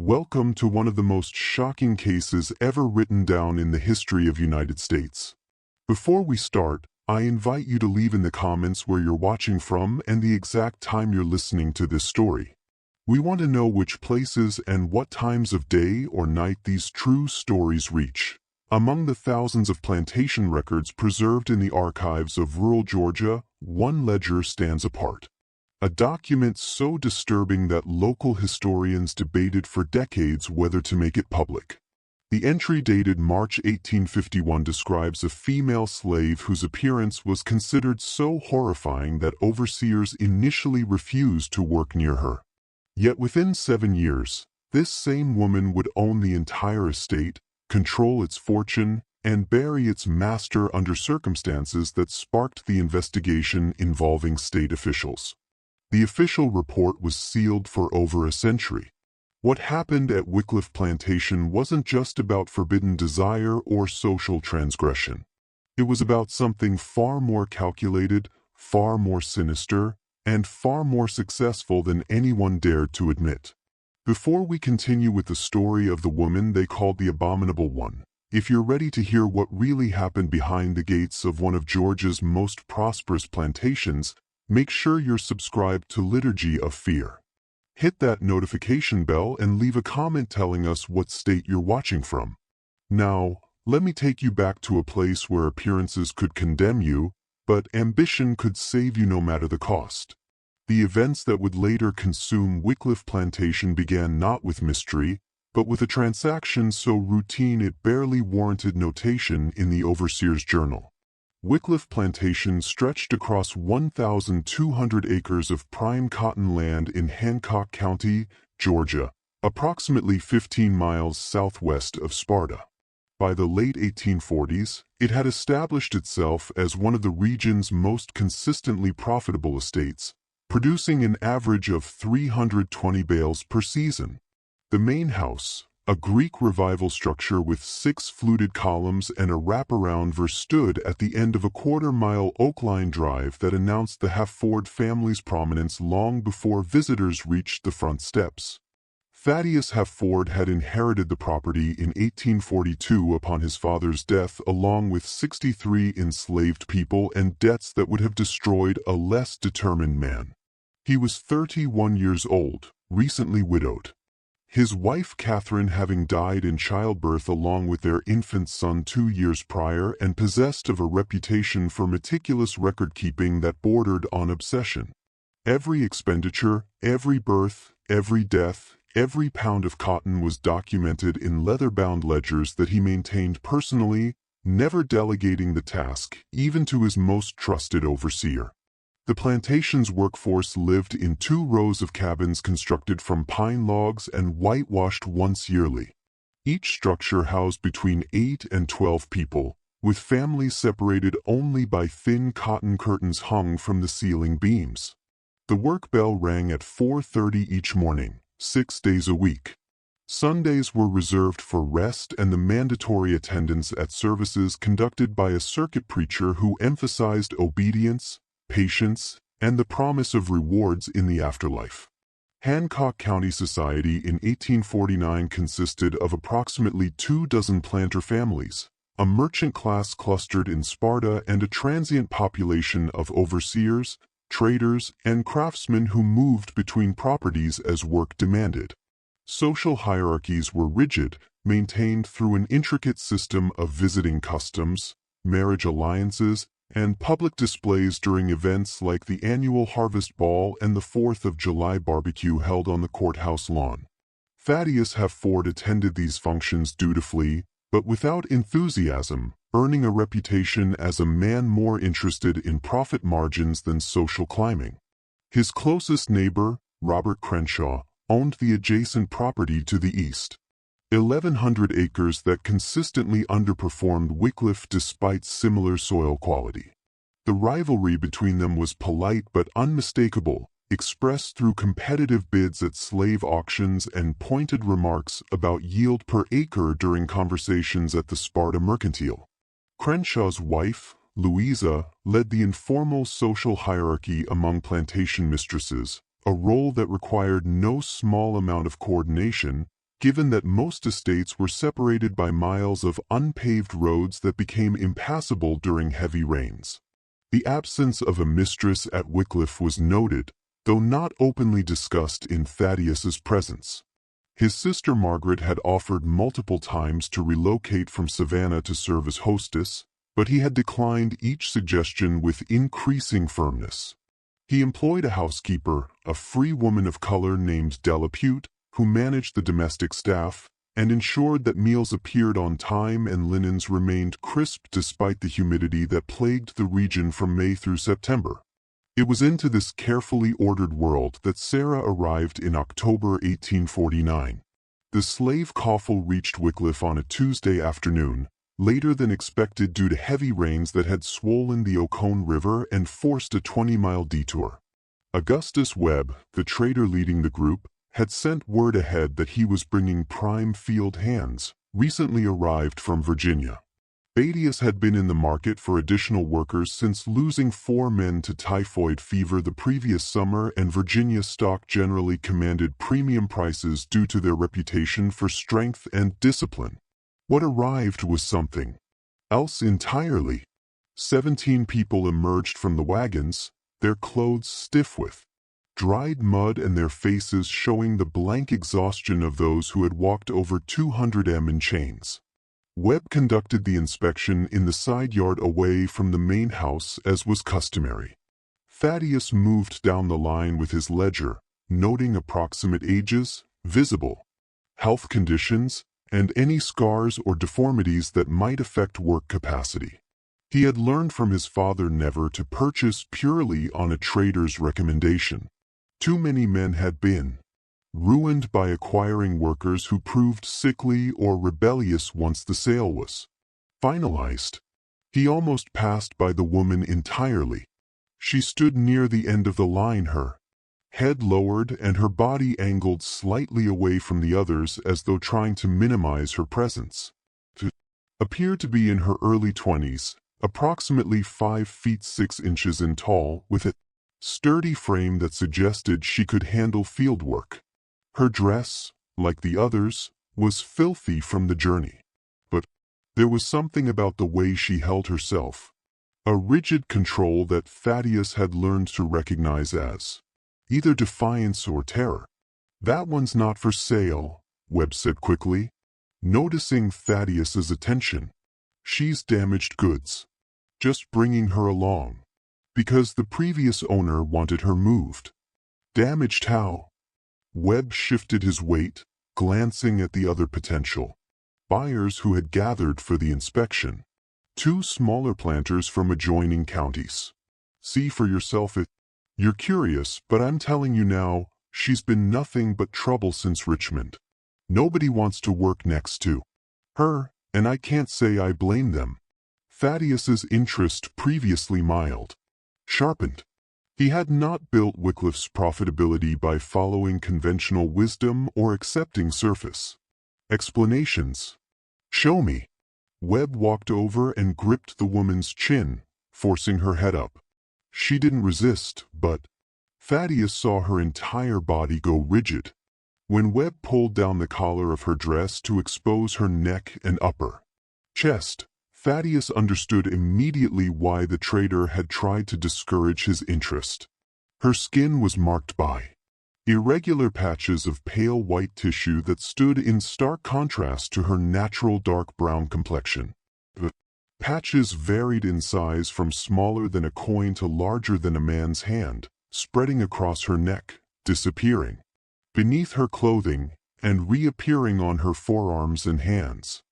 Welcome to one of the most shocking cases ever written down in the history of United States. Before we start, I invite you to leave in the comments where you're watching from and the exact time you're listening to this story. We want to know which places and what times of day or night these true stories reach. Among the thousands of plantation records preserved in the archives of rural Georgia, one ledger stands apart. A document so disturbing that local historians debated for decades whether to make it public. The entry dated March 1851 describes a female slave whose appearance was considered so horrifying that overseers initially refused to work near her. Yet within 7 years, this same woman would own the entire estate, control its fortune, and bury its master under circumstances that sparked the investigation involving state officials. The official report was sealed for over a century. What happened at Wycliffe Plantation wasn't just about forbidden desire or social transgression. It was about something far more calculated, far more sinister, and far more successful than anyone dared to admit. Before we continue with the story of the woman they called the Abominable One, if you're ready to hear what really happened behind the gates of one of Georgia's most prosperous plantations, make sure you're subscribed to Liturgy of Fear. Hit that notification bell and leave a comment telling us what state you're watching from. Now, let me take you back to a place where appearances could condemn you, but ambition could save you no matter the cost. The events that would later consume Wycliffe Plantation began not with mystery, but with a transaction so routine it barely warranted notation in the overseer's journal. Wycliffe Plantation stretched across 1,200 acres of prime cotton land in Hancock County, Georgia, approximately 15 miles southwest of Sparta. By the late 1840s, it had established itself as one of the region's most consistently profitable estates, producing an average of 320 bales per season. The main house, a Greek Revival structure with 6 fluted columns and a wraparound stood at the end of a quarter-mile oak-lined drive that announced the Hafford family's prominence long before visitors reached the front steps. Thaddeus Hafford had inherited the property in 1842 upon his father's death, along with 63 enslaved people and debts that would have destroyed a less determined man. He was 31 years old, recently widowed. His wife Catherine having died in childbirth along with their infant son 2 years prior and possessed of a reputation for meticulous record-keeping that bordered on obsession. Every expenditure, every birth, every death, every pound of cotton was documented in leather-bound ledgers that he maintained personally, never delegating the task even to his most trusted overseer. The plantation's workforce lived in 2 rows of cabins constructed from pine logs and whitewashed once yearly. Each structure housed between 8 and 12 people, with families separated only by thin cotton curtains hung from the ceiling beams. The work bell rang at 4:30 each morning, 6 days a week. Sundays were reserved for rest and the mandatory attendance at services conducted by a circuit preacher who emphasized obedience, patience, and the promise of rewards in the afterlife. Hancock County society in 1849 consisted of approximately 24 planter families, a merchant class clustered in Sparta, and a transient population of overseers, traders, and craftsmen who moved between properties as work demanded. Social hierarchies were rigid, maintained through an intricate system of visiting customs, marriage alliances, and public displays during events like the annual Harvest Ball and the 4th of July barbecue held on the courthouse lawn. Thaddeus Hafford attended these functions dutifully, but without enthusiasm, earning a reputation as a man more interested in profit margins than social climbing. His closest neighbor, Robert Crenshaw, owned the adjacent property to the east. 1,100 acres that consistently underperformed Wycliffe despite similar soil quality. The rivalry between them was polite but unmistakable, expressed through competitive bids at slave auctions and pointed remarks about yield per acre during conversations at the Sparta Mercantile. Crenshaw's wife, Louisa, led the informal social hierarchy among plantation mistresses, a role that required no small amount of coordination, given that most estates were separated by miles of unpaved roads that became impassable during heavy rains. The absence of a mistress at Wycliffe was noted, though not openly discussed in Thaddeus's presence. His sister Margaret had offered multiple times to relocate from Savannah to serve as hostess, but he had declined each suggestion with increasing firmness. He employed a housekeeper, a free woman of color named Delapute, who managed the domestic staff and ensured that meals appeared on time and linens remained crisp despite the humidity that plagued the region from May through September. It was into this carefully ordered world that Sarah arrived in October 1849. The slave coffle reached Wycliffe on a Tuesday afternoon, later than expected due to heavy rains that had swollen the Oconee River and forced a 20-mile detour. Augustus Webb, the trader leading the group, had sent word ahead that he was bringing prime field hands, recently arrived from Virginia. Badius had been in the market for additional workers since losing 4 men to typhoid fever the previous summer, and Virginia stock generally commanded premium prices due to their reputation for strength and discipline. What arrived was something else entirely. 17 people emerged from the wagons, their clothes stiff with dried mud and their faces showing the blank exhaustion of those who had walked over 200 m in chains. Webb conducted the inspection in the side yard away from the main house as was customary. Thaddeus moved down the line with his ledger, noting approximate ages, visible health conditions, and any scars or deformities that might affect work capacity. He had learned from his father never to purchase purely on a trader's recommendation. Too many men had been ruined by acquiring workers who proved sickly or rebellious once the sale was finalized. He almost passed by the woman entirely. She stood near the end of the line, her head lowered and her body angled slightly away from the others as though trying to minimize her presence. She appeared to be in her early 20s, approximately 5 feet 6 inches in tall, with a sturdy frame that suggested she could handle field work. Her dress, like the others, was filthy from the journey. But there was something about the way she held herself, a rigid control that Thaddeus had learned to recognize as either defiance or terror. "That one's not for sale," Webb said quickly, noticing Thaddeus's attention. "She's damaged goods. Just bringing her along, because the previous owner wanted her moved." "Damaged how?" Webb shifted his weight, glancing at the other potential buyers who had gathered for the inspection. 2 smaller planters from adjoining counties. "See for yourself if you're curious, but I'm telling you now, she's been nothing but trouble since Richmond. Nobody wants to work next to her, and I can't say I blame them." Thaddeus's interest, previously mild, sharpened. He had not built Wycliffe's profitability by following conventional wisdom or accepting surface explanations. "Show me." Webb walked over and gripped the woman's chin, forcing her head up. She didn't resist, but Thaddeus saw her entire body go rigid. When Webb pulled down the collar of her dress to expose her neck and upper chest, Thaddeus understood immediately why the trader had tried to discourage his interest. Her skin was marked by irregular patches of pale white tissue that stood in stark contrast to her natural dark brown complexion. The patches varied in size from smaller than a coin to larger than a man's hand, spreading across her neck, disappearing beneath her clothing, and reappearing on her forearms and hands.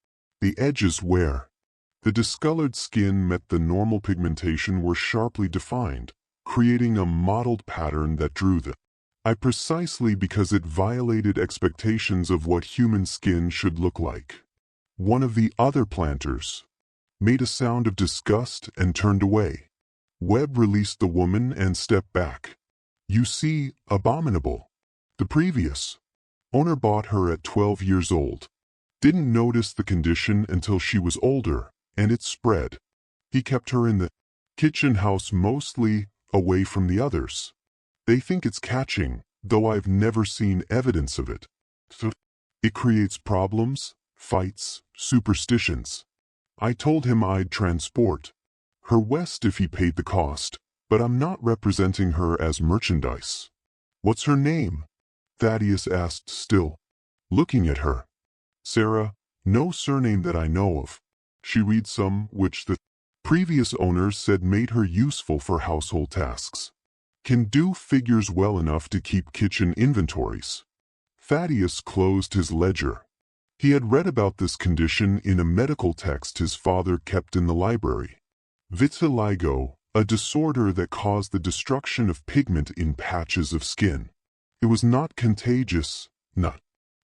The edges where the discolored skin met the normal pigmentation were sharply defined, creating a mottled pattern that drew the eye precisely because it violated expectations of what human skin should look like. One of the other planters made a sound of disgust and turned away. Webb released the woman and stepped back. "You see, Abominable. The previous owner bought her at 12 years old. Didn't notice the condition until she was older, and it spread. He kept her in the kitchen house mostly, away from the others. They think it's catching, though I've never seen evidence of it." It creates problems, fights, superstitions. I told him I'd transport her west if he paid the cost, but I'm not representing her as merchandise. What's her name? Thaddeus asked, still looking at her. Sarah, no surname that I know of. She reads some which the previous owners said made her useful for household tasks. Can do figures well enough to keep kitchen inventories. Thaddeus closed his ledger. He had read about this condition in a medical text his father kept in the library. Vitiligo, a disorder that caused the destruction of pigment in patches of skin. It was not contagious, not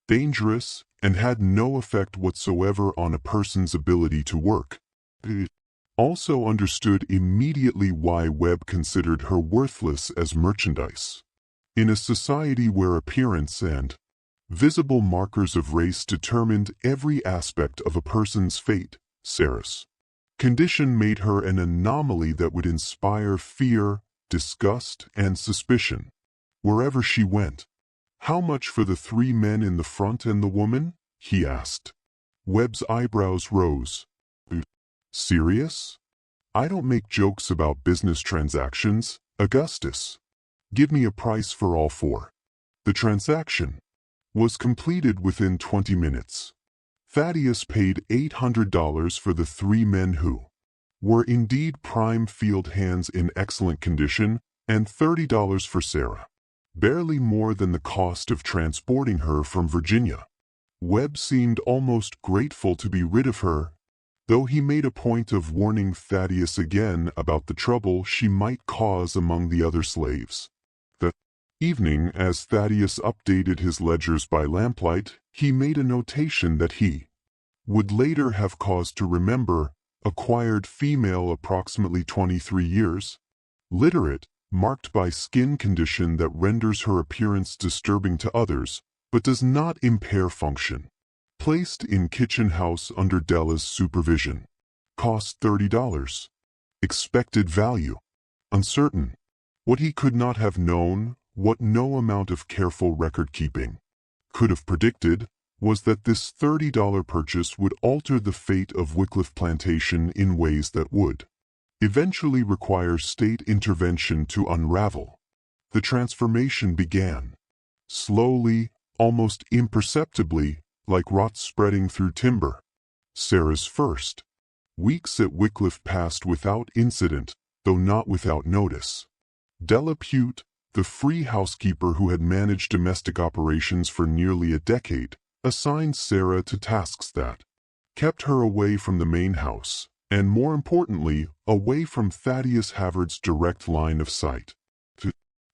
dangerous, and had no effect whatsoever on a person's ability to work. It also understood immediately why Webb considered her worthless as merchandise. In a society where appearance and visible markers of race determined every aspect of a person's fate, Sarah's condition made her an anomaly that would inspire fear, disgust, and suspicion wherever she went. How much for the 3 men in the front and the woman? He asked. Webb's eyebrows rose. Serious? I don't make jokes about business transactions, Augustus. Give me a price for all 4. The transaction was completed within 20 minutes. Thaddeus paid $800 for the 3 men who were indeed prime field hands in excellent condition, and $30 for Sarah. Barely more than the cost of transporting her from Virginia. Webb seemed almost grateful to be rid of her, though he made a point of warning Thaddeus again about the trouble she might cause among the other slaves. The evening, as Thaddeus updated his ledgers by lamplight, he made a notation that he would later have cause to remember: acquired female, approximately 23 years, literate, marked by skin condition that renders her appearance disturbing to others, but does not impair function. Placed in kitchen house under Della's supervision. Cost $30. Expected value: uncertain. What he could not have known, what no amount of careful record-keeping could have predicted, was that this $30 purchase would alter the fate of Wycliffe Plantation in ways that would eventually require state intervention to unravel. The transformation began. Slowly, almost imperceptibly, like rot spreading through timber. Sarah's first weeks at Wycliffe passed without incident, though not without notice. Della Pute, the free housekeeper who had managed domestic operations for nearly a decade, assigned Sarah to tasks that kept her away from the main house, and more importantly, away from Thaddeus Havard's direct line of sight.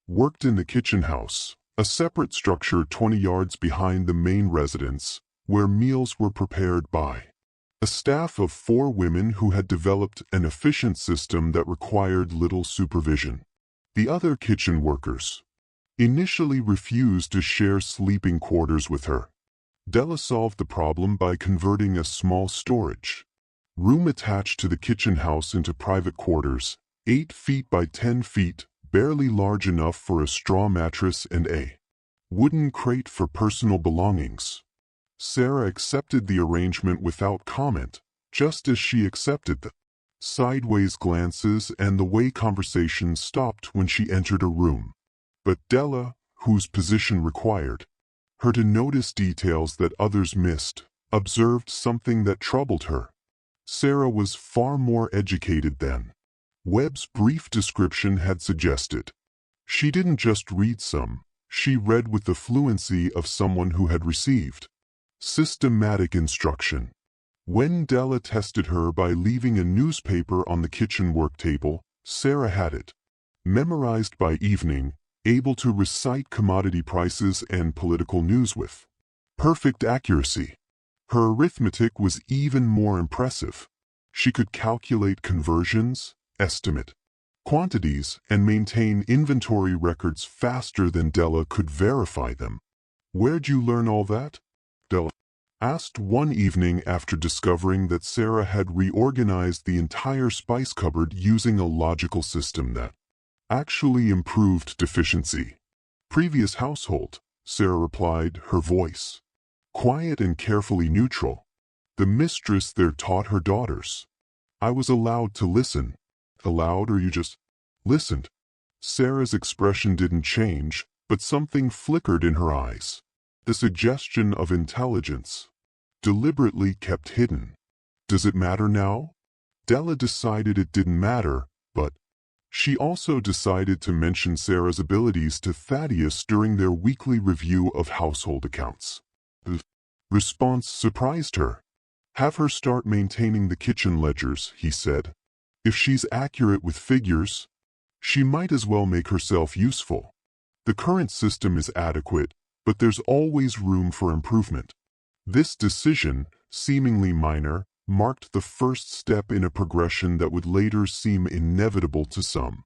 Worked in the kitchen house, a separate structure 20 yards behind the main residence, where meals were prepared by a staff of 4 women who had developed an efficient system that required little supervision. The other kitchen workers initially refused to share sleeping quarters with her. Della solved the problem by converting a small storage room attached to the kitchen house into private quarters, 8 feet by 10 feet, barely large enough for a straw mattress and a wooden crate for personal belongings. Sarah accepted the arrangement without comment, just as she accepted the sideways glances and the way conversation stopped when she entered a room. But Della, whose position required her to notice details that others missed, observed something that troubled her. Sarah was far more educated than Webb's brief description had suggested. She didn't just read some, she read with the fluency of someone who had received systematic instruction. When Della tested her by leaving a newspaper on the kitchen work table, Sarah had it memorized by evening, able to recite commodity prices and political news with perfect accuracy. Her arithmetic was even more impressive. She could calculate conversions, estimate quantities, and maintain inventory records faster than Della could verify them. "Where'd you learn all that?" Della asked one evening after discovering that Sarah had reorganized the entire spice cupboard using a logical system that actually improved efficiency. "Previous household," Sarah replied, her voice quiet and carefully neutral. The mistress there taught her daughters. I was allowed to listen. Allowed, or you just listened? Sarah's expression didn't change, but something flickered in her eyes. The suggestion of intelligence, deliberately kept hidden. Does it matter now? Della decided it didn't matter, but she also decided to mention Sarah's abilities to Thaddeus during their weekly review of household accounts. The response surprised her. Have her start maintaining the kitchen ledgers, he said. If she's accurate with figures, she might as well make herself useful. The current system is adequate, but there's always room for improvement. This decision, seemingly minor, marked the first step in a progression that would later seem inevitable to some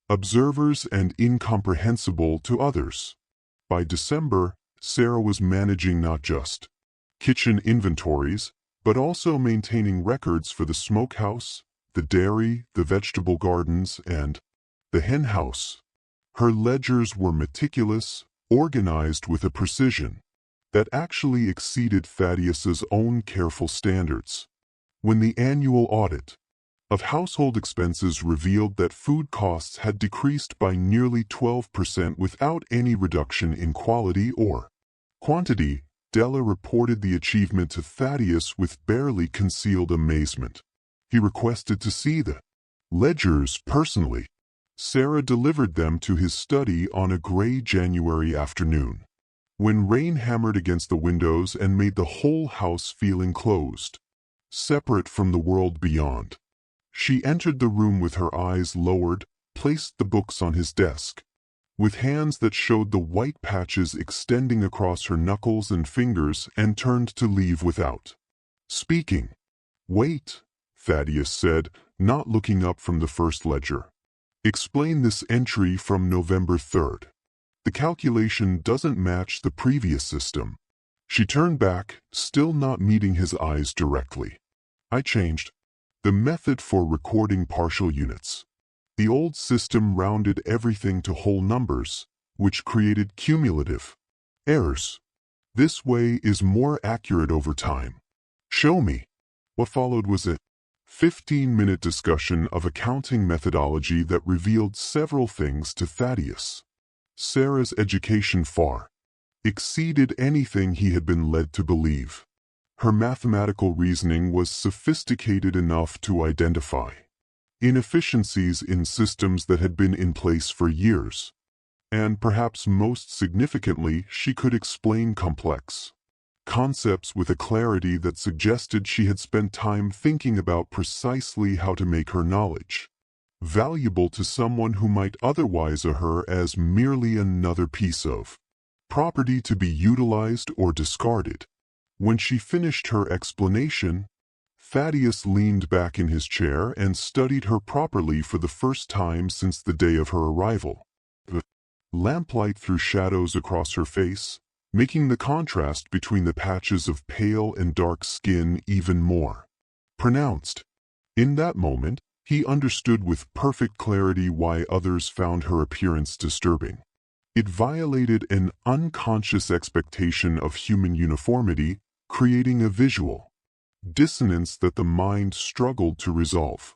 observers and incomprehensible to others. By December, Sarah was managing not just kitchen inventories, but also maintaining records for the smokehouse, the dairy, the vegetable gardens, and the hen house. Her ledgers were meticulous, organized with a precision that actually exceeded Thaddeus's own careful standards. When the annual audit of household expenses revealed that food costs had decreased by nearly 12% without any reduction in quality or quantity, Della reported the achievement to Thaddeus with barely concealed amazement. He requested to see the ledgers personally. Sarah delivered them to his study on a gray January afternoon, when rain hammered against the windows and made the whole house feel enclosed, separate from the world beyond. She entered the room with her eyes lowered, placed the books on his desk, with hands that showed the white patches extending across her knuckles and fingers, and turned to leave without speaking. Wait, Thaddeus said, not looking up from the first ledger. Explain this entry from November 3rd. The calculation doesn't match the previous system. She turned back, still not meeting his eyes directly. I changed the method for recording partial units. The old system rounded everything to whole numbers, which created cumulative errors. This way is more accurate over time. Show me. What followed was a 15-minute discussion of accounting methodology that revealed several things to Thaddeus. Sarah's education far exceeded anything he had been led to believe. Her mathematical reasoning was sophisticated enough to identify inefficiencies in systems that had been in place for years. And perhaps most significantly, she could explain complex concepts with a clarity that suggested she had spent time thinking about precisely how to make her knowledge valuable to someone who might otherwise see her as merely another piece of property to be utilized or discarded. When she finished her explanation, Thaddeus leaned back in his chair and studied her properly for the first time since the day of her arrival. The lamplight threw shadows across her face, making the contrast between the patches of pale and dark skin even more pronounced. In that moment, he understood with perfect clarity why others found her appearance disturbing. It violated an unconscious expectation of human uniformity, creating a visual dissonance that the mind struggled to resolve.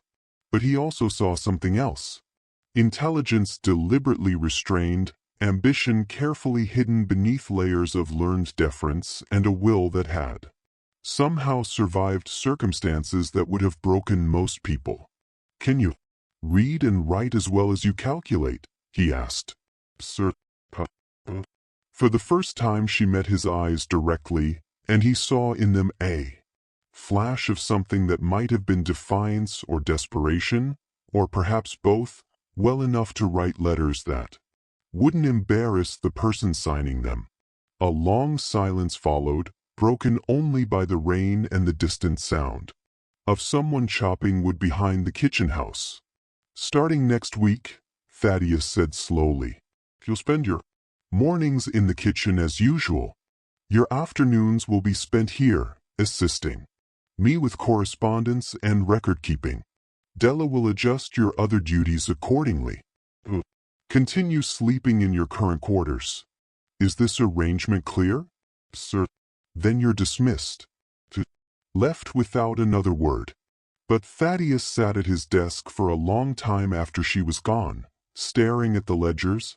But he also saw something else. Intelligence deliberately restrained, ambition carefully hidden beneath layers of learned deference, and a will that had somehow survived circumstances that would have broken most people. Can you read and write as well as you calculate? He asked. Sir. For the first time she met his eyes directly, and he saw in them a flash of something that might have been defiance or desperation, or perhaps both, well enough to write letters that wouldn't embarrass the person signing them. A long silence followed, broken only by the rain and the distant sound of someone chopping wood behind the kitchen house. Starting next week, Thaddeus said slowly, you'll spend your mornings in the kitchen as usual. Your afternoons will be spent here, assisting me with correspondence and record-keeping. Della will adjust your other duties accordingly. Continue sleeping in your current quarters. Is this arrangement clear? Sir. Then you're dismissed. Left without another word. But Thaddeus sat at his desk for a long time after she was gone, staring at the ledgers,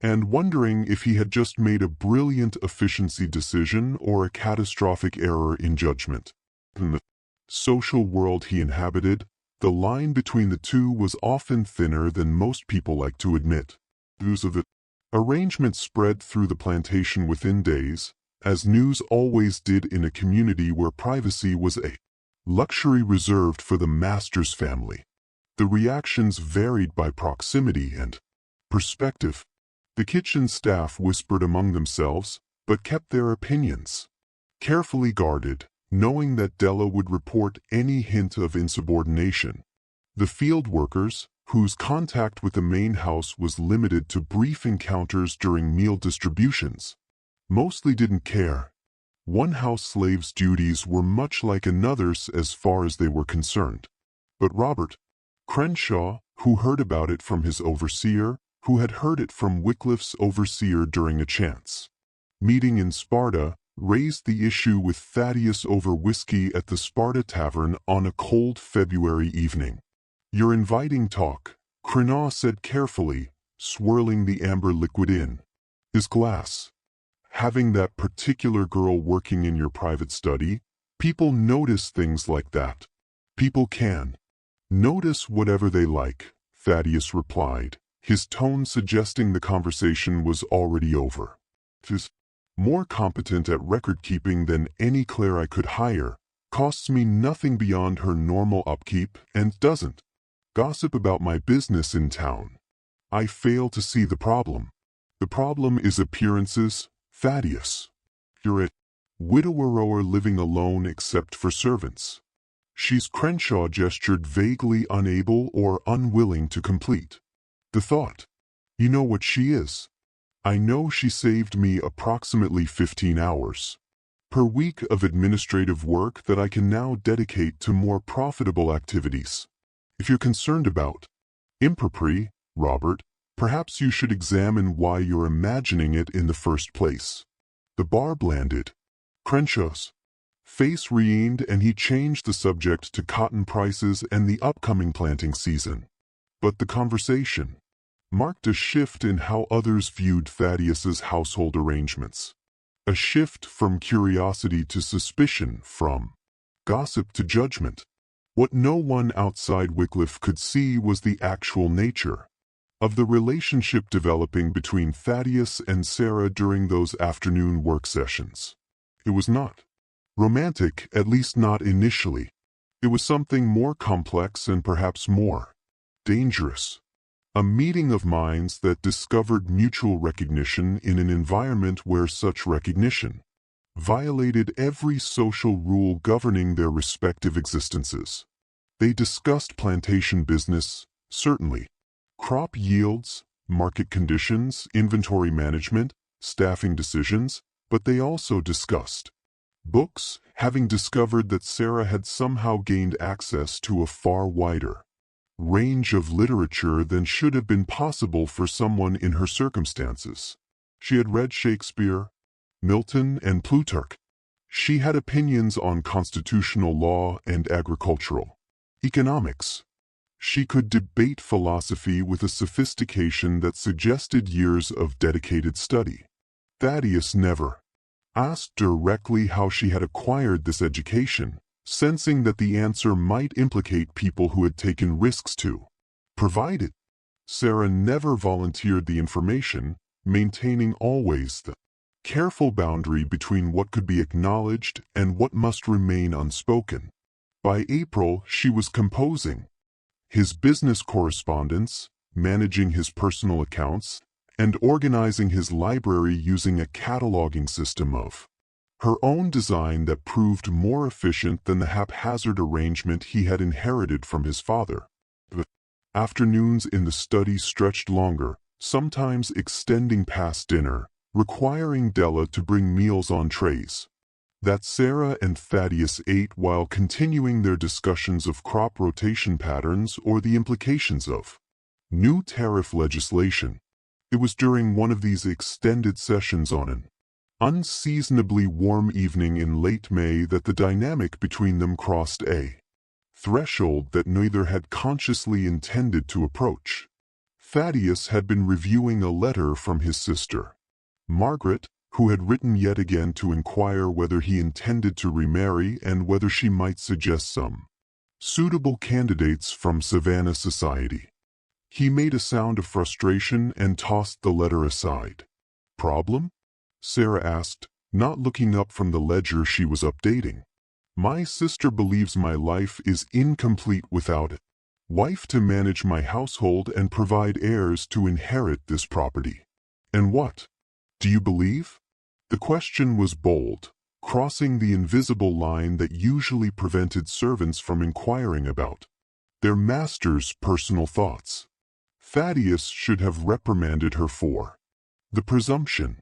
and wondering if he had just made a brilliant efficiency decision or a catastrophic error in judgment. In the social world he inhabited, the line between the two was often thinner than most people like to admit. News of the arrangement spread through the plantation within days, as news always did in a community where privacy was a luxury reserved for the master's family. The reactions varied by proximity and perspective. The kitchen staff whispered among themselves, but kept their opinions carefully guarded, knowing that Della would report any hint of insubordination. The field workers, whose contact with the main house was limited to brief encounters during meal distributions, mostly didn't care. One house slave's duties were much like another's as far as they were concerned. But Robert Crenshaw, who heard about it from his overseer, who had heard it from Wycliffe's overseer during a chance meeting in Sparta, raised the issue with Thaddeus over whiskey at the Sparta Tavern on a cold February evening. "You're inviting talk," Crenshaw said carefully, swirling the amber liquid in his glass. "Having that particular girl working in your private study, people notice things like that." "People can notice whatever they like," Thaddeus replied, his tone suggesting the conversation was already over. "She's more competent at record-keeping than any Claire I could hire, costs me nothing beyond her normal upkeep, and doesn't gossip about my business in town. I fail to see the problem." "The problem is appearances, Thaddeus. You're a widower living alone except for servants." Crenshaw gestured vaguely, unable or unwilling to complete the thought. "You know what she is." "I know she saved me approximately 15 hours per week of administrative work that I can now dedicate to more profitable activities. If you're concerned about impropriety, Robert, perhaps you should examine why you're imagining it in the first place." The barb landed. Crenshaw's face reined and he changed the subject to cotton prices and the upcoming planting season. But the conversation marked a shift in how others viewed Thaddeus's household arrangements. A shift from curiosity to suspicion, from gossip to judgment. What no one outside Wycliffe could see was the actual nature of the relationship developing between Thaddeus and Sarah during those afternoon work sessions. It was not romantic, at least not initially. It was something more complex and perhaps more dangerous. A meeting of minds that discovered mutual recognition in an environment where such recognition violated every social rule governing their respective existences. They discussed plantation business, certainly, crop yields, market conditions, inventory management, staffing decisions, but they also discussed books, having discovered that Sarah had somehow gained access to a far wider range of literature than should have been possible for someone in her circumstances. She had read Shakespeare, Milton, and Plutarch. She had opinions on constitutional law and agricultural economics. She could debate philosophy with a sophistication that suggested years of dedicated study. Thaddeus never asked directly how she had acquired this education, sensing that the answer might implicate people who had taken risks to provide it. Sarah never volunteered the information, maintaining always the careful boundary between what could be acknowledged and what must remain unspoken. By April, she was composing his business correspondence, managing his personal accounts, and organizing his library using a cataloging system of her own design that proved more efficient than the haphazard arrangement he had inherited from his father. The afternoons in the study stretched longer, sometimes extending past dinner, requiring Della to bring meals on trays that Sarah and Thaddeus ate while continuing their discussions of crop rotation patterns or the implications of new tariff legislation. It was during one of these extended sessions on an unseasonably warm evening in late May that the dynamic between them crossed a threshold that neither had consciously intended to approach. Thaddeus had been reviewing a letter from his sister, Margaret, who had written yet again to inquire whether he intended to remarry and whether she might suggest some suitable candidates from Savannah society. He made a sound of frustration and tossed the letter aside. "Problem?" Sarah asked, not looking up from the ledger she was updating. "My sister believes my life is incomplete without it. Wife to manage my household and provide heirs to inherit this property. And what? Do you believe?" The question was bold, crossing the invisible line that usually prevented servants from inquiring about their master's personal thoughts. Thaddeus should have reprimanded her for the presumption.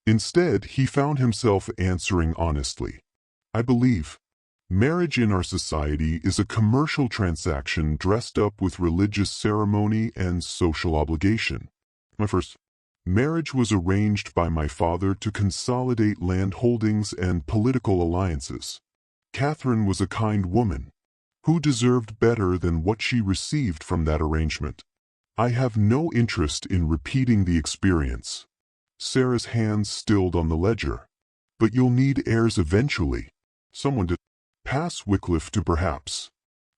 Instead, he found himself answering honestly, "I believe marriage in our society is a commercial transaction dressed up with religious ceremony and social obligation. My first marriage was arranged by my father to consolidate land holdings and political alliances. Catherine was a kind woman, who deserved better than what she received from that arrangement. I have no interest in repeating the experience." Sarah's hands stilled on the ledger. "But you'll need heirs eventually. Someone to pass Wycliffe to perhaps.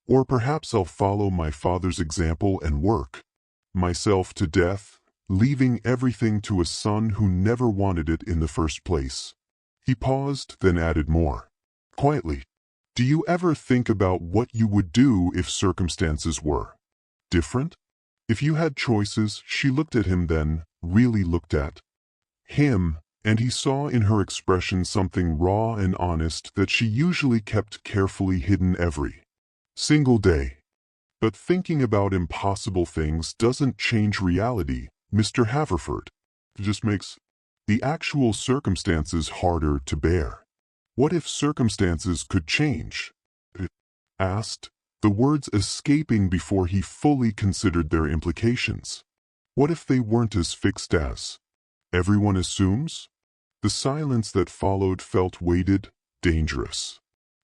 Or perhaps I'll follow my father's example and work myself to death, leaving everything to a son who never wanted it in the first place." He paused, then added more quietly, "Do you ever think about what you would do if circumstances were different? If you had choices?" She looked at him then, really looked at him, and he saw in her expression something raw and honest that she usually kept carefully hidden every single day. "But thinking about impossible things doesn't change reality, Mr. Haverford. It just makes the actual circumstances harder to bear." "What if circumstances could change?" he asked, the words escaping before he fully considered their implications. "What if they weren't as fixed as everyone assumes?" The silence that followed felt weighted, dangerous.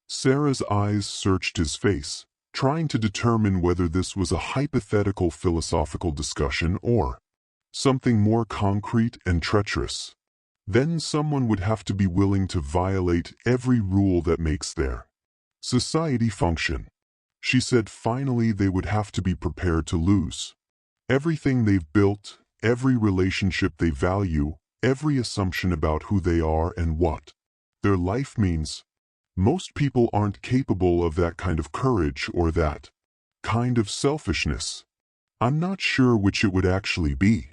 Sarah's eyes searched his face, trying to determine whether this was a hypothetical philosophical discussion or something more concrete and treacherous. Then someone would have to be willing to violate every rule that makes their society function. She said finally they would have to be prepared to lose everything they've built, every relationship they value, every assumption about who they are and what their life means. Most people aren't capable of that kind of courage or that kind of selfishness. I'm not sure which it would actually be.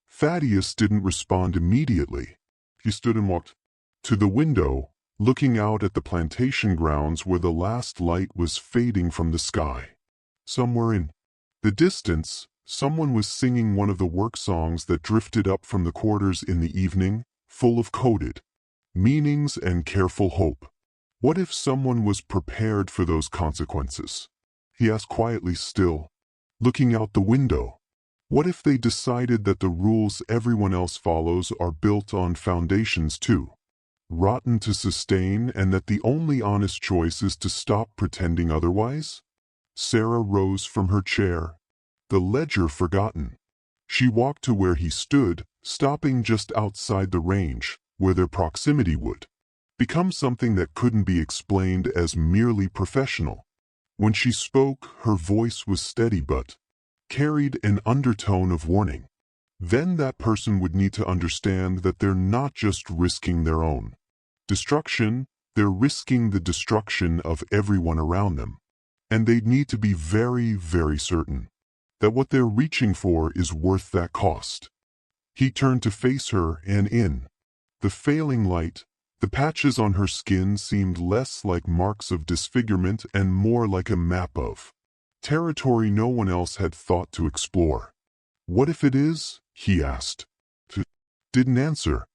Thaddeus didn't respond immediately. He stood and walked to the window, looking out at the plantation grounds where the last light was fading from the sky. Somewhere in the distance, someone was singing one of the work songs that drifted up from the quarters in the evening, full of coded meanings and careful hope. What if someone was prepared for those consequences? He asked quietly still, looking out the window. What if they decided that the rules everyone else follows are built on foundations too rotten to sustain, and that the only honest choice is to stop pretending otherwise? Sarah rose from her chair, the ledger forgotten. She walked to where he stood, stopping just outside the range, where their proximity would become something that couldn't be explained as merely professional. When she spoke, her voice was steady but carried an undertone of warning. Then that person would need to understand that they're not just risking their own destruction, they're risking the destruction of everyone around them. And they'd need to be very, very certain that what they're reaching for is worth that cost. He turned to face her, and in the failing light, the patches on her skin seemed less like marks of disfigurement and more like a map of territory no one else had thought to explore. "What if it is?" he asked. Didn't answer.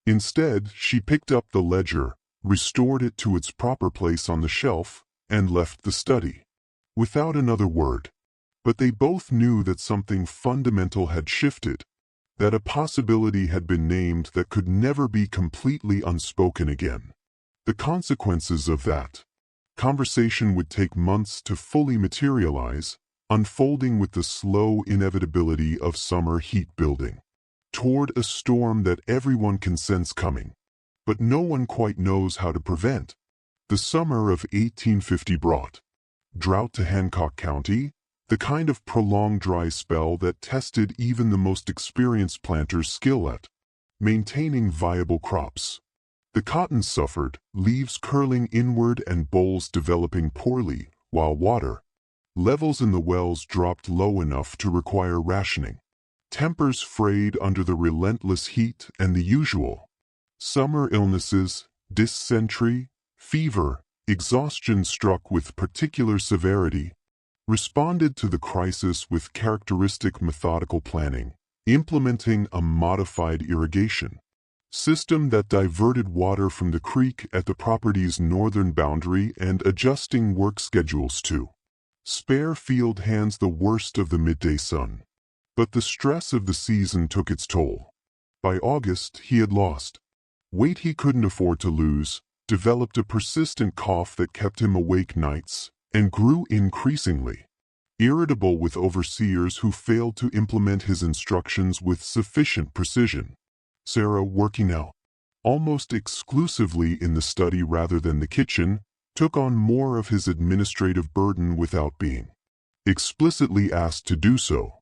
Instead, she picked up the ledger, restored it to its proper place on the shelf, and left the study without another word. But they both knew that something fundamental had shifted. that a possibility had been named that could never be completely unspoken again. The consequences of that conversation would take months to fully materialize, unfolding with the slow inevitability of summer heat building toward a storm that everyone can sense coming, but no one quite knows how to prevent. The summer of 1850 brought drought to Hancock County, the kind of prolonged dry spell that tested even the most experienced planters' skill at maintaining viable crops. The cotton suffered, leaves curling inward and bolls developing poorly, while water levels in the wells dropped low enough to require rationing. Tempers frayed under the relentless heat, and the usual summer illnesses, dysentery, fever, exhaustion struck with particular severity. Responded to the crisis with characteristic methodical planning, implementing a modified irrigation system that diverted water from the creek at the property's northern boundary and adjusting work schedules to spare field hands the worst of the midday sun. But the stress of the season took its toll. By August, he had lost weight he couldn't afford to lose, developed a persistent cough that kept him awake nights, and grew increasingly irritable with overseers who failed to implement his instructions with sufficient precision. Sarah, working out almost exclusively in the study rather than the kitchen, took on more of his administrative burden without being explicitly asked to do so.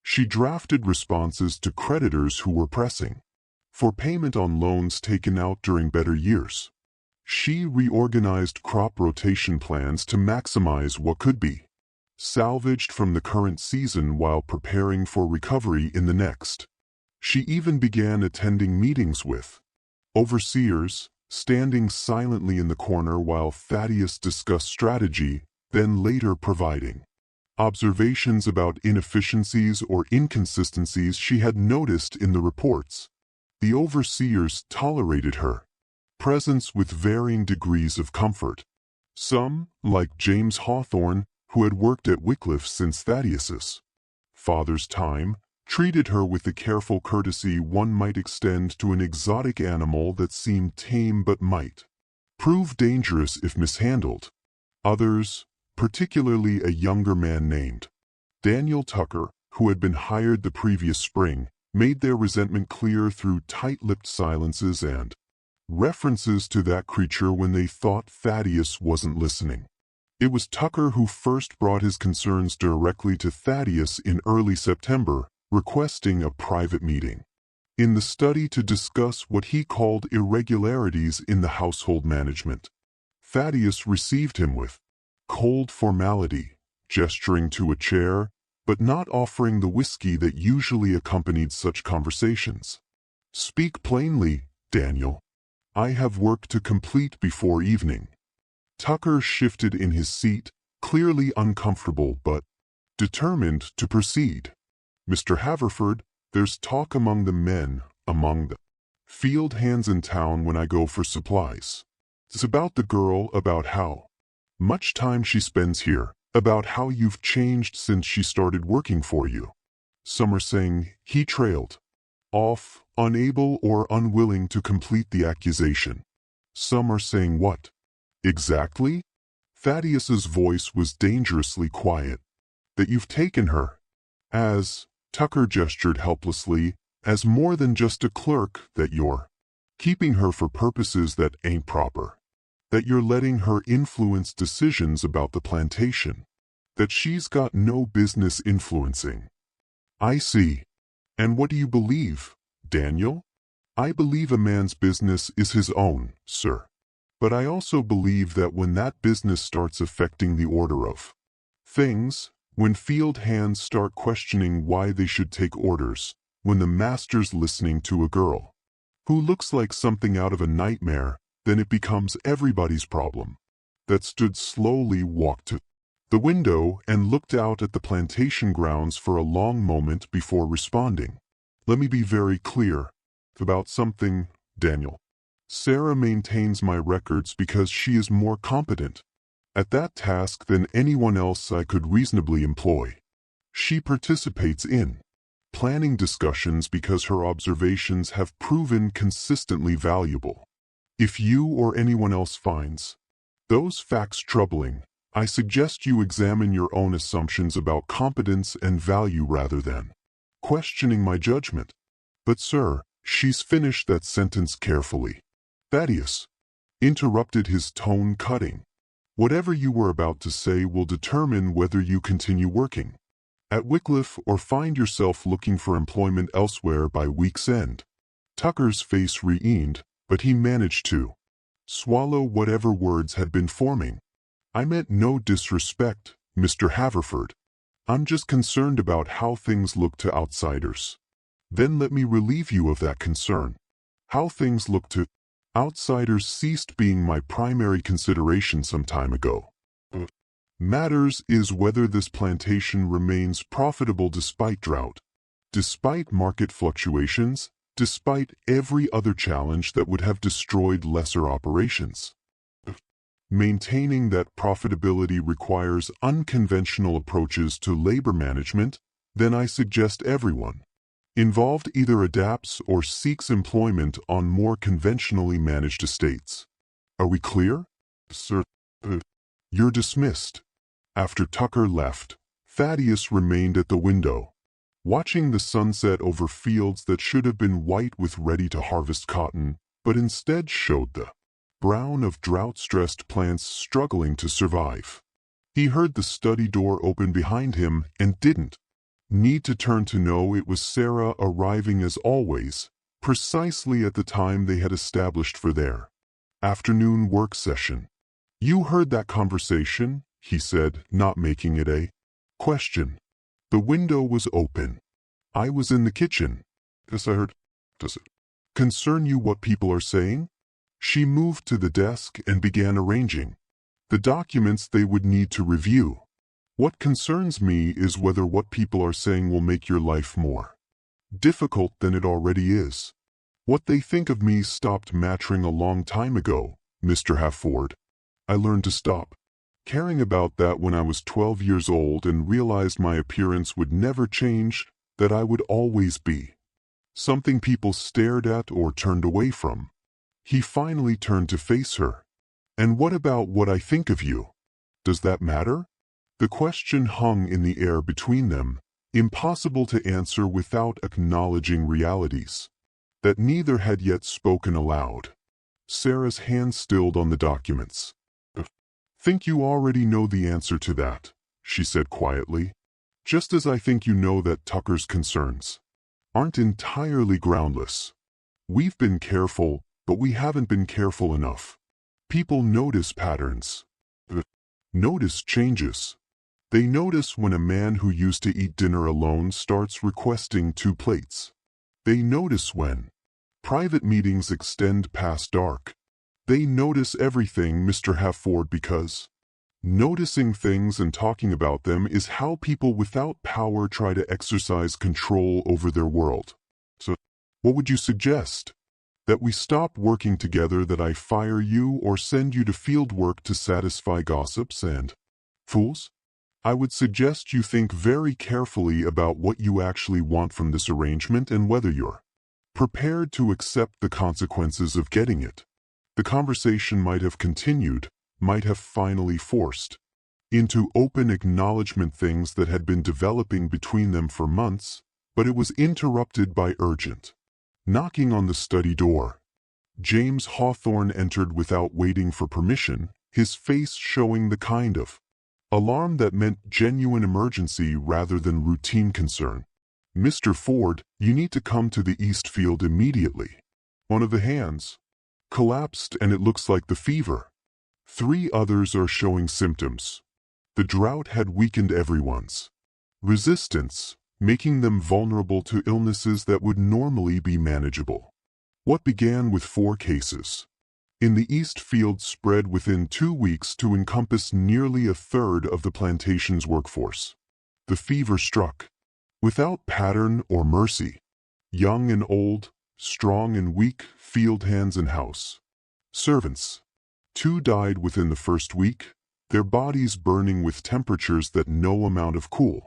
She drafted responses to creditors who were pressing for payment on loans taken out during better years. She reorganized crop rotation plans to maximize what could be salvaged from the current season while preparing for recovery in the next. She even began attending meetings with overseers, standing silently in the corner while Thaddeus discussed strategy, then later providing observations about inefficiencies or inconsistencies she had noticed in the reports. The overseers tolerated her presence with varying degrees of comfort. Some, like James Hawthorne, who had worked at Wycliffe since Thaddeus's father's time, treated her with the careful courtesy one might extend to an exotic animal that seemed tame but might prove dangerous if mishandled. Others, particularly a younger man named Daniel Tucker, who had been hired the previous spring, made their resentment clear through tight-lipped silences and references to that creature when they thought Thaddeus wasn't listening. It was Tucker who first brought his concerns directly to Thaddeus in early September, requesting a private meeting in the study to discuss what he called irregularities in the household management. Thaddeus received him with cold formality, gesturing to a chair, but not offering the whiskey that usually accompanied such conversations. "Speak plainly, Daniel. I have work to complete before evening." Tucker shifted in his seat, clearly uncomfortable but determined to proceed. "Mr. Haverford, there's talk among the men, among the field hands in town when I go for supplies. It's about the girl, about how much time she spends here, about how you've changed since she started working for you." Some are saying he trailed off, unable or unwilling to complete the accusation. Some are saying what exactly? Thaddeus's voice was dangerously quiet. "That you've taken her as," Tucker gestured helplessly, "as more than just a clerk, that you're keeping her for purposes that ain't proper. That you're letting her influence decisions about the plantation that she's got no business influencing." "I see. And what do you believe, Daniel?" "I believe a man's business is his own, sir. But I also believe that when that business starts affecting the order of things, when field hands start questioning why they should take orders, when the master's listening to a girl who looks like something out of a nightmare, then it becomes everybody's problem." That stood slowly walked to the window and looked out at the plantation grounds for a long moment before responding. "Let me be very clear about something, Daniel. Sarah maintains my records because she is more competent at that task than anyone else I could reasonably employ. She participates in planning discussions because her observations have proven consistently valuable. If you or anyone else finds those facts troubling, I suggest you examine your own assumptions about competence and value rather than questioning my judgment. But sir, she's finished that sentence carefully. Thaddeus interrupted, his tone cutting. Whatever you were about to say will determine whether you continue working at Wycliffe or find yourself looking for employment elsewhere by week's end. Tucker's face re-eamed, but he managed to swallow whatever words had been forming. I meant no disrespect, Mr. Haverford. I'm just concerned about how things look to outsiders. Then let me relieve you of that concern. How things look to outsiders ceased being my primary consideration some time ago. Matters is whether this plantation remains profitable despite drought, despite market fluctuations, despite every other challenge that would have destroyed lesser operations. Maintaining that profitability requires unconventional approaches to labor management. Then I suggest everyone involved either adapts or seeks employment on more conventionally managed estates. Are we clear? Sir, you're dismissed. After Tucker left, Thaddeus remained at the window, watching the sunset over fields that should have been white with ready-to-harvest cotton, but instead showed the brown of drought-stressed plants struggling to survive. He heard the study door open behind him and didn't need to turn to know it was Sarah arriving as always, precisely at the time they had established for their afternoon work session. You heard that conversation? He said, not making it a question. The window was open. I was in the kitchen. Yes, I heard. Does it concern you what people are saying? She moved to the desk and began arranging the documents they would need to review. What concerns me is whether what people are saying will make your life more difficult than it already is. What they think of me stopped mattering a long time ago, Mr. Haverford. I learned to stop caring about that when I was 12 years old and realized my appearance would never change, that I would always be something people stared at or turned away from. He finally turned to face her. And what about what I think of you? Does that matter? The question hung in the air between them, impossible to answer without acknowledging realities that neither had yet spoken aloud. Sarah's hand stilled on the documents. Think you already know the answer to that, she said quietly. Just as I think you know that Tucker's concerns aren't entirely groundless. We've been careful, but we haven't been careful enough. People notice patterns. Notice changes. They notice when a man who used to eat dinner alone starts requesting 2 plates. They notice when private meetings extend past dark. They notice everything, Mr. Haverford, because noticing things and talking about them is how people without power try to exercise control over their world. So, what would you suggest? That we stop working together, that I fire you or send you to field work to satisfy gossips and fools? I would suggest you think very carefully about what you actually want from this arrangement and whether you're prepared to accept the consequences of getting it. The conversation might have continued, might have finally forced into open acknowledgement things that had been developing between them for months, but it was interrupted by urgent knocking on the study door. James Hawthorne entered without waiting for permission, his face showing the kind of alarm that meant genuine emergency rather than routine concern. Mr. Ford, you need to come to the East Field immediately. One of the hands collapsed and it looks like the fever. 3 others are showing symptoms. The drought had weakened everyone's resistance, making them vulnerable to illnesses that would normally be manageable. What began with 4 cases in the East Field spread within 2 weeks to encompass nearly a third of the plantation's workforce. The fever struck without pattern or mercy. Young and old, strong and weak, field hands and house servants. 2 died within the first week, their bodies burning with temperatures that no amount of cool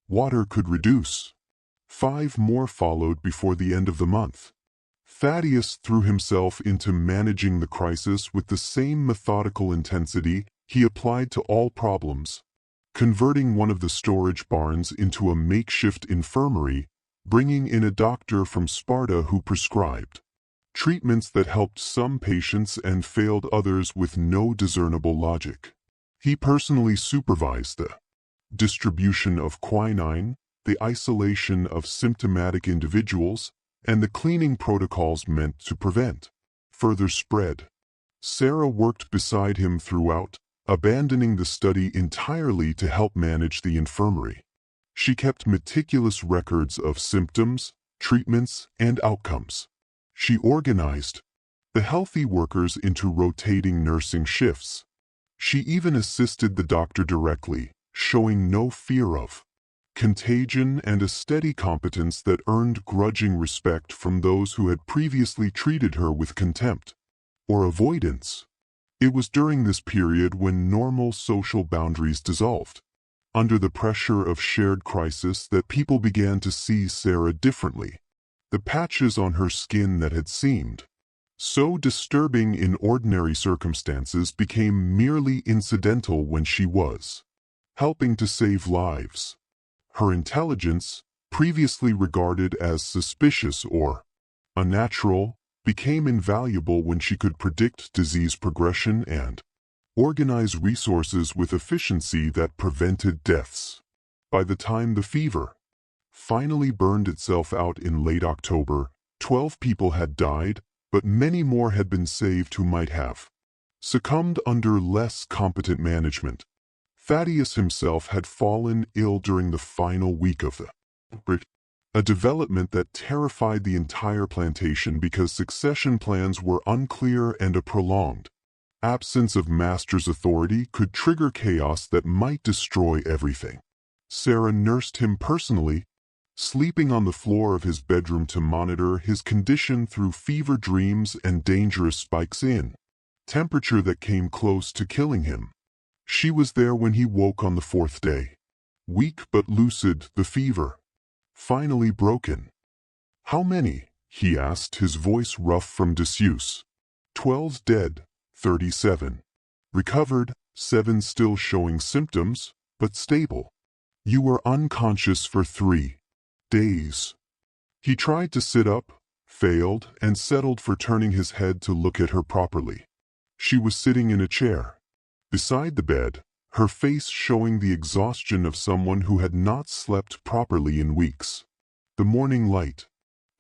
water could reduce. 5 more followed before the end of the month. Thaddeus threw himself into managing the crisis with the same methodical intensity he applied to all problems, converting one of the storage barns into a makeshift infirmary, bringing in a doctor from Sparta who prescribed treatments that helped some patients and failed others with no discernible logic. He personally supervised the distribution of quinine, the isolation of symptomatic individuals, and the cleaning protocols meant to prevent further spread. Sarah worked beside him throughout, abandoning the study entirely to help manage the infirmary. She kept meticulous records of symptoms, treatments, and outcomes. She organized the healthy workers into rotating nursing shifts. She even assisted the doctor directly, showing no fear of contagion and a steady competence that earned grudging respect from those who had previously treated her with contempt or avoidance. It was during this period when normal social boundaries dissolved. Under the pressure of shared crisis that people began to see Sarah differently. The patches on her skin that had seemed so disturbing in ordinary circumstances became merely incidental when she was helping to save lives. Her intelligence, previously regarded as suspicious or unnatural, became invaluable when she could predict disease progression and organize resources with efficiency that prevented deaths. By the time the fever finally burned itself out in late October, 12 people had died, but many more had been saved who might have succumbed under less competent management. Thaddeus himself had fallen ill during the final week of the outbreak, a development that terrified the entire plantation because succession plans were unclear and a prolonged absence of master's authority could trigger chaos that might destroy everything. Sarah nursed him personally, sleeping on the floor of his bedroom to monitor his condition through fever dreams and dangerous spikes in temperature that came close to killing him. She was there when he woke on the 4th day. Weak but lucid, the fever finally broken. "How many?" he asked, his voice rough from disuse. 12 dead, 37 recovered, 7 still showing symptoms, but stable. You were unconscious for 3 days. He tried to sit up, failed, and settled for turning his head to look at her properly. She was sitting in a chair beside the bed, her face showing the exhaustion of someone who had not slept properly in weeks. The morning light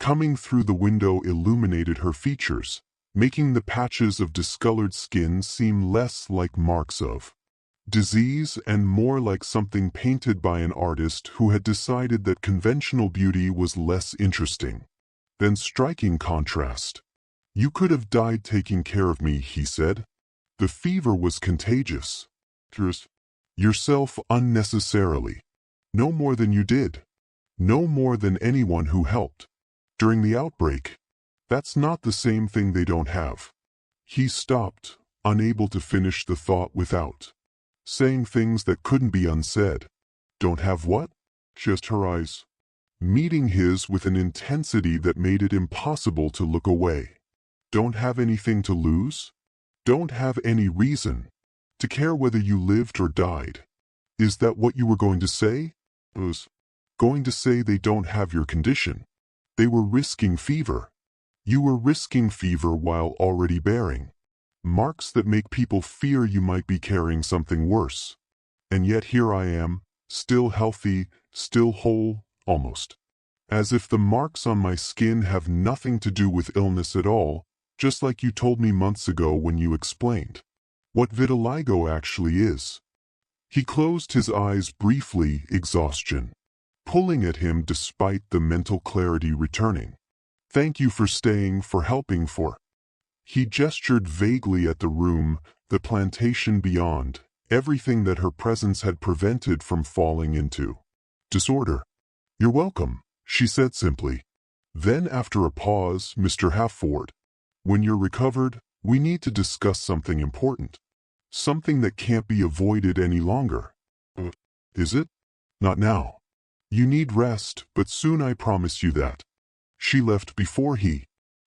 coming through the window illuminated her features, making the patches of discolored skin seem less like marks of disease and more like something painted by an artist who had decided that conventional beauty was less interesting. Then striking contrast. "You could have died taking care of me," he said. "The fever was contagious. Yourself unnecessarily. No more than you did. No more than anyone who helped during the outbreak. That's not the same thing they don't have." He stopped, unable to finish the thought without saying things that couldn't be unsaid. "Don't have what?" Just her eyes meeting his with an intensity that made it impossible to look away. "Don't have anything to lose? Don't have any reason to care whether you lived or died? Is that what you were going to say?" "I was going to say they don't have your condition. They were risking fever. You were risking fever while already bearing marks that make people fear you might be carrying something worse. And yet here I am, still healthy, still whole, almost. As if the marks on my skin have nothing to do with illness at all, just like you told me months ago when you explained what vitiligo actually is." He closed his eyes briefly, exhaustion pulling at him despite the mental clarity returning. "Thank you for staying, for helping, for..." He gestured vaguely at the room, the plantation beyond, everything that her presence had prevented from falling into disorder. "You're welcome," she said simply. Then after a pause, "Mr. Halford, when you're recovered, we need to discuss something important. Something that can't be avoided any longer." Is it?" "Not now. You need rest, but soon I promise you that. She left before he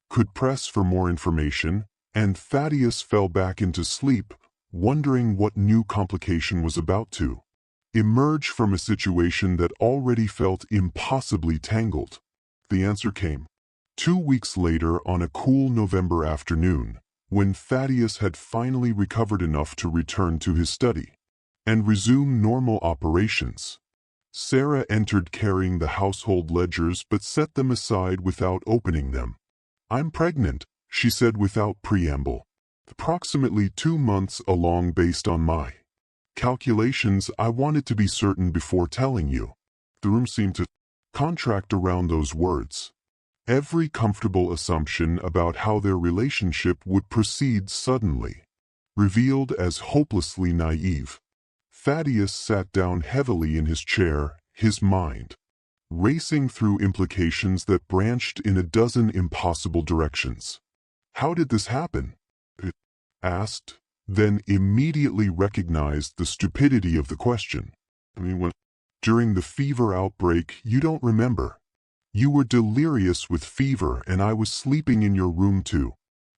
could press for more information, and Thaddeus fell back into sleep, wondering what new complication was about to emerge from a situation that already felt impossibly tangled. The answer came 2 weeks later on a cool November afternoon, when Thaddeus had finally recovered enough to return to his study and resume normal operations. Sarah entered carrying the household ledgers but set them aside without opening them. "I'm pregnant," she said without preamble. "Approximately 2 months along based on my calculations. I wanted to be certain before telling you." The room seemed to contract around those words. Every comfortable assumption about how their relationship would proceed suddenly revealed as hopelessly naive. Thaddeus sat down heavily in his chair, his mind racing through implications that branched in a dozen impossible directions. "How did this happen?" he asked, then immediately recognized the stupidity of the question. During the fever outbreak, you don't remember. You were delirious with fever and I was sleeping in your room to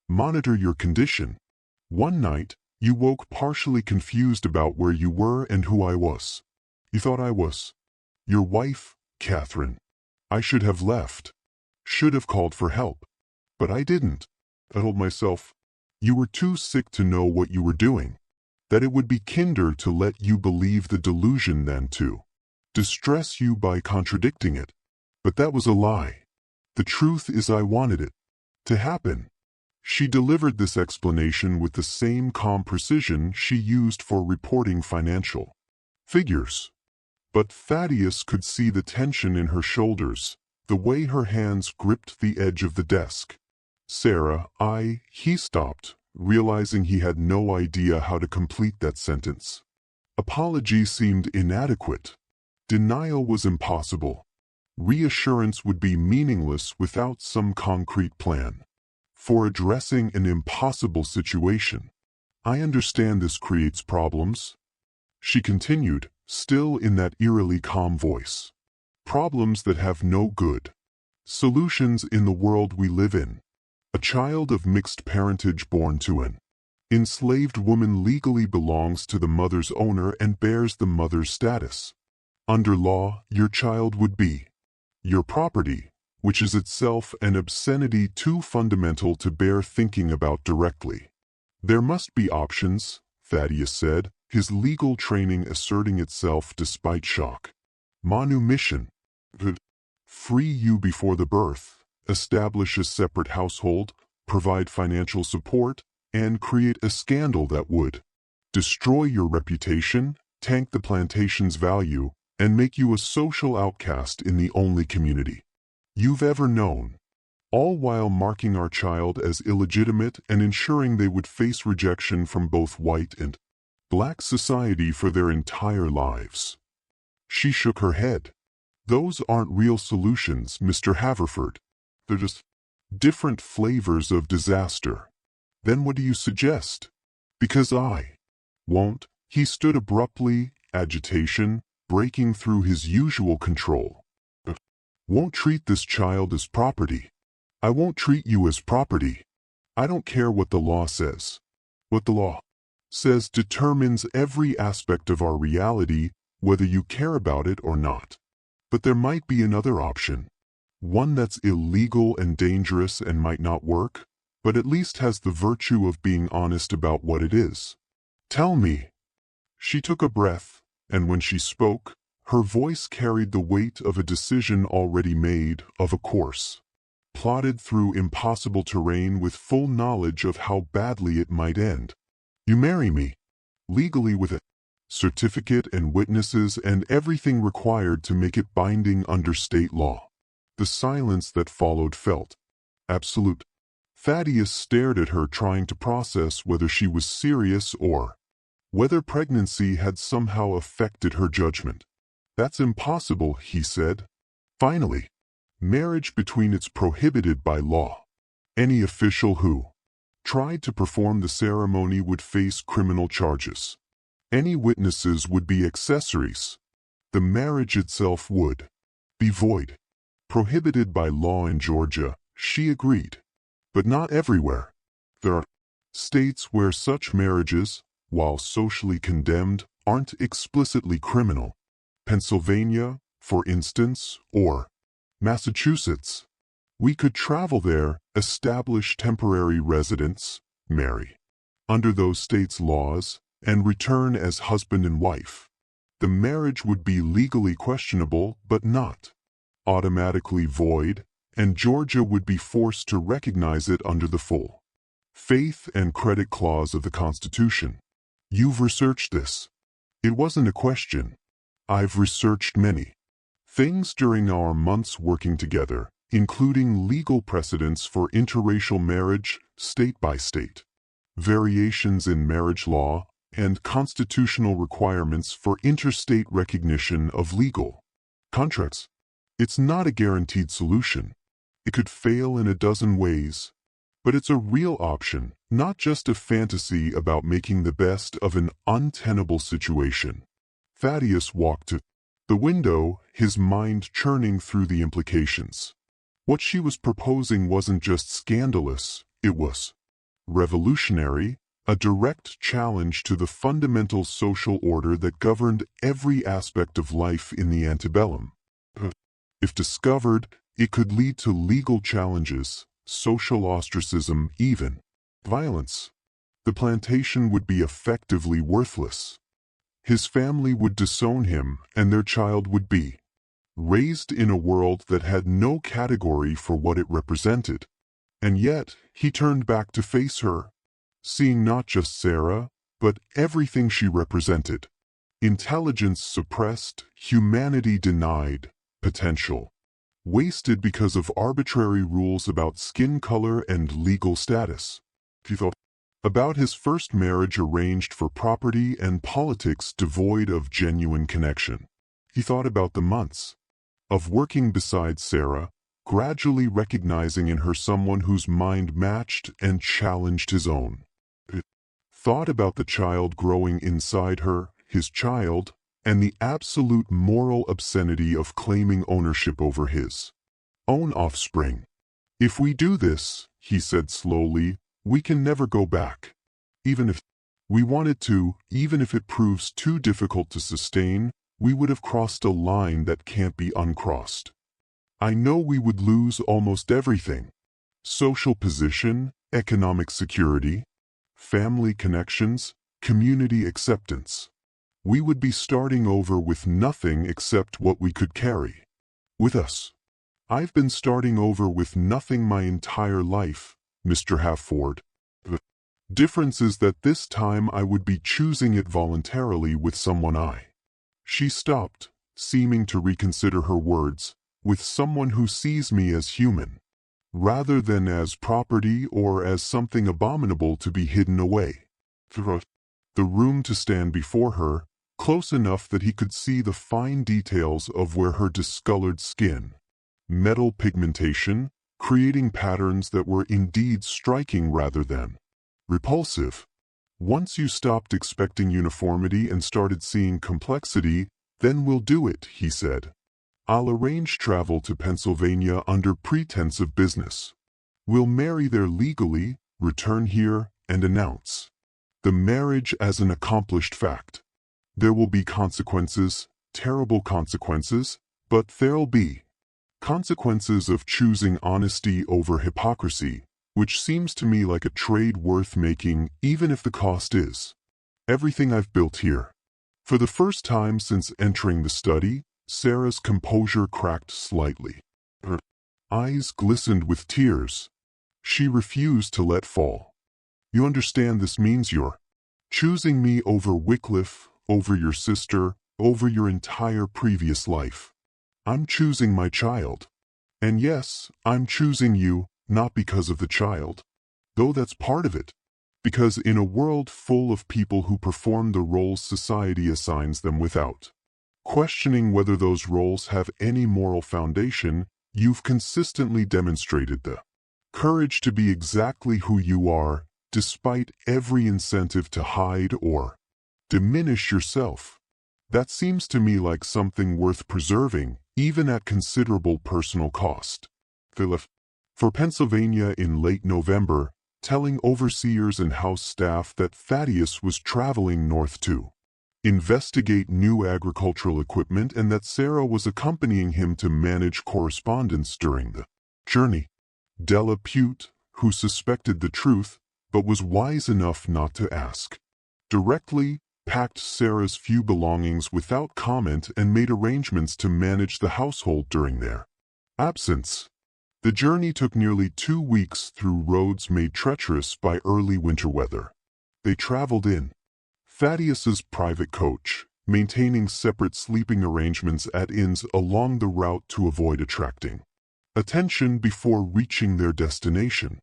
monitor your condition. One night, you woke partially confused about where you were and who I was. You thought I was your wife, Catherine. I should have left. Should have called for help. But I didn't. I told myself, you were too sick to know what you were doing. That it would be kinder to let you believe the delusion than to distress you by contradicting it. But that was a lie. The truth is I wanted it to happen." She delivered this explanation with the same calm precision she used for reporting financial figures. But Thaddeus could see the tension in her shoulders, the way her hands gripped the edge of the desk. "Sarah, he stopped, realizing he had no idea how to complete that sentence. Apology seemed inadequate. Denial was impossible. Reassurance would be meaningless without some concrete plan for addressing an impossible situation. "I understand this creates problems," she continued, still in that eerily calm voice. "Problems that have no good solutions in the world we live in. A child of mixed parentage born to an enslaved woman legally belongs to the mother's owner and bears the mother's status. Under law, your child would be your property, which is itself an obscenity too fundamental to bear thinking about directly. There must be options," Thaddeus said, his legal training asserting itself despite shock. "Manumission. Free you before the birth, establish a separate household, provide financial support, and create a scandal that would destroy your reputation, tank the plantation's value, and make you a social outcast in the only community you've ever known, all while marking our child as illegitimate and ensuring they would face rejection from both white and black society for their entire lives." She shook her head. "Those aren't real solutions, Mr. Haverford. They're just different flavors of disaster." "Then what do you suggest?" "Because I won't." He stood abruptly, agitation breaking through his usual control. "Won't treat this child as property. I won't treat you as property. I don't care what the law says. What the law says determines every aspect of our reality, whether you care about it or not. But there might be another option. One that's illegal and dangerous and might not work, but at least has the virtue of being honest about what it is. Tell me." She took a breath, and when she spoke, her voice carried the weight of a decision already made, of a course plotted through impossible terrain with full knowledge of how badly it might end. "You marry me, legally with a certificate and witnesses and everything required to make it binding under state law." The silence that followed felt absolute. Thaddeus stared at her, trying to process whether she was serious or whether pregnancy had somehow affected her judgment. "That's impossible," he said. "Finally, marriage between it's prohibited by law. Any official who tried to perform the ceremony would face criminal charges. Any witnesses would be accessories. The marriage itself would be void. Prohibited by law in Georgia, she agreed. But not everywhere. There are states where such marriages, while socially condemned, aren't explicitly criminal. Pennsylvania, for instance, or Massachusetts. We could travel there, establish temporary residence, marry under those states' laws, and return as husband and wife. The marriage would be legally questionable, but not automatically void, and Georgia would be forced to recognize it under the full faith and credit clause of the Constitution. You've researched this. It wasn't a question. I've researched many things during our months working together, including legal precedents for interracial marriage, state by state, variations in marriage law, and constitutional requirements for interstate recognition of legal contracts. It's not a guaranteed solution. It could fail in a dozen ways, but it's a real option, not just a fantasy about making the best of an untenable situation. Thaddeus walked to the window, his mind churning through the implications. What she was proposing wasn't just scandalous, it was revolutionary, a direct challenge to the fundamental social order that governed every aspect of life in the antebellum. If discovered, it could lead to legal challenges, social ostracism, even violence. The plantation would be effectively worthless. His family would disown him, and their child would be raised in a world that had no category for what it represented. And yet, he turned back to face her, seeing not just Sarah, but everything she represented. Intelligence suppressed, humanity denied, potential wasted because of arbitrary rules about skin color and legal status. He thought about his first marriage arranged for property and politics devoid of genuine connection. He thought about the months of working beside Sarah, gradually recognizing in her someone whose mind matched and challenged his own. He thought about the child growing inside her, his child, and the absolute moral obscenity of claiming ownership over his own offspring. If we do this, he said slowly, we can never go back. Even if we wanted to, even if it proves too difficult to sustain, we would have crossed a line that can't be uncrossed. I know we would lose almost everything. Social position, economic security, family connections, community acceptance. We would be starting over with nothing except what we could carry with us. I've been starting over with nothing my entire life, Mr. Halford. The difference is that this time I would be choosing it voluntarily with someone She stopped, seeming to reconsider her words, with someone who sees me as human, rather than as property or as something abominable to be hidden away. The room to stand before her, close enough that he could see the fine details of where her discolored skin, metal pigmentation, creating patterns that were indeed striking rather than repulsive. Once you stopped expecting uniformity and started seeing complexity, then we'll do it, he said. I'll arrange travel to Pennsylvania under pretense of business. We'll marry there legally, return here, and announce the marriage as an accomplished fact. There will be consequences, terrible consequences, but there'll be consequences of choosing honesty over hypocrisy, which seems to me like a trade worth making even if the cost is everything I've built here. For the first time since entering the study, Sarah's composure cracked slightly. Her eyes glistened with tears. She refused to let fall. You understand this means you're choosing me over Wycliffe, over your sister, over your entire previous life. I'm choosing my child. And yes, I'm choosing you, not because of the child, though that's part of it. Because in a world full of people who perform the roles society assigns them without questioning whether those roles have any moral foundation, you've consistently demonstrated the courage to be exactly who you are, despite every incentive to hide or diminish yourself. That seems to me like something worth preserving, even at considerable personal cost. Philip, for Pennsylvania in late November, telling overseers and house staff that Thaddeus was traveling north to investigate new agricultural equipment and that Sarah was accompanying him to manage correspondence during the journey. Della Pute, who suspected the truth but was wise enough not to ask, directly packed Sarah's few belongings without comment and made arrangements to manage the household during their absence. The journey took nearly 2 weeks through roads made treacherous by early winter weather. They traveled in Thaddeus's private coach, maintaining separate sleeping arrangements at inns along the route to avoid attracting attention before reaching their destination.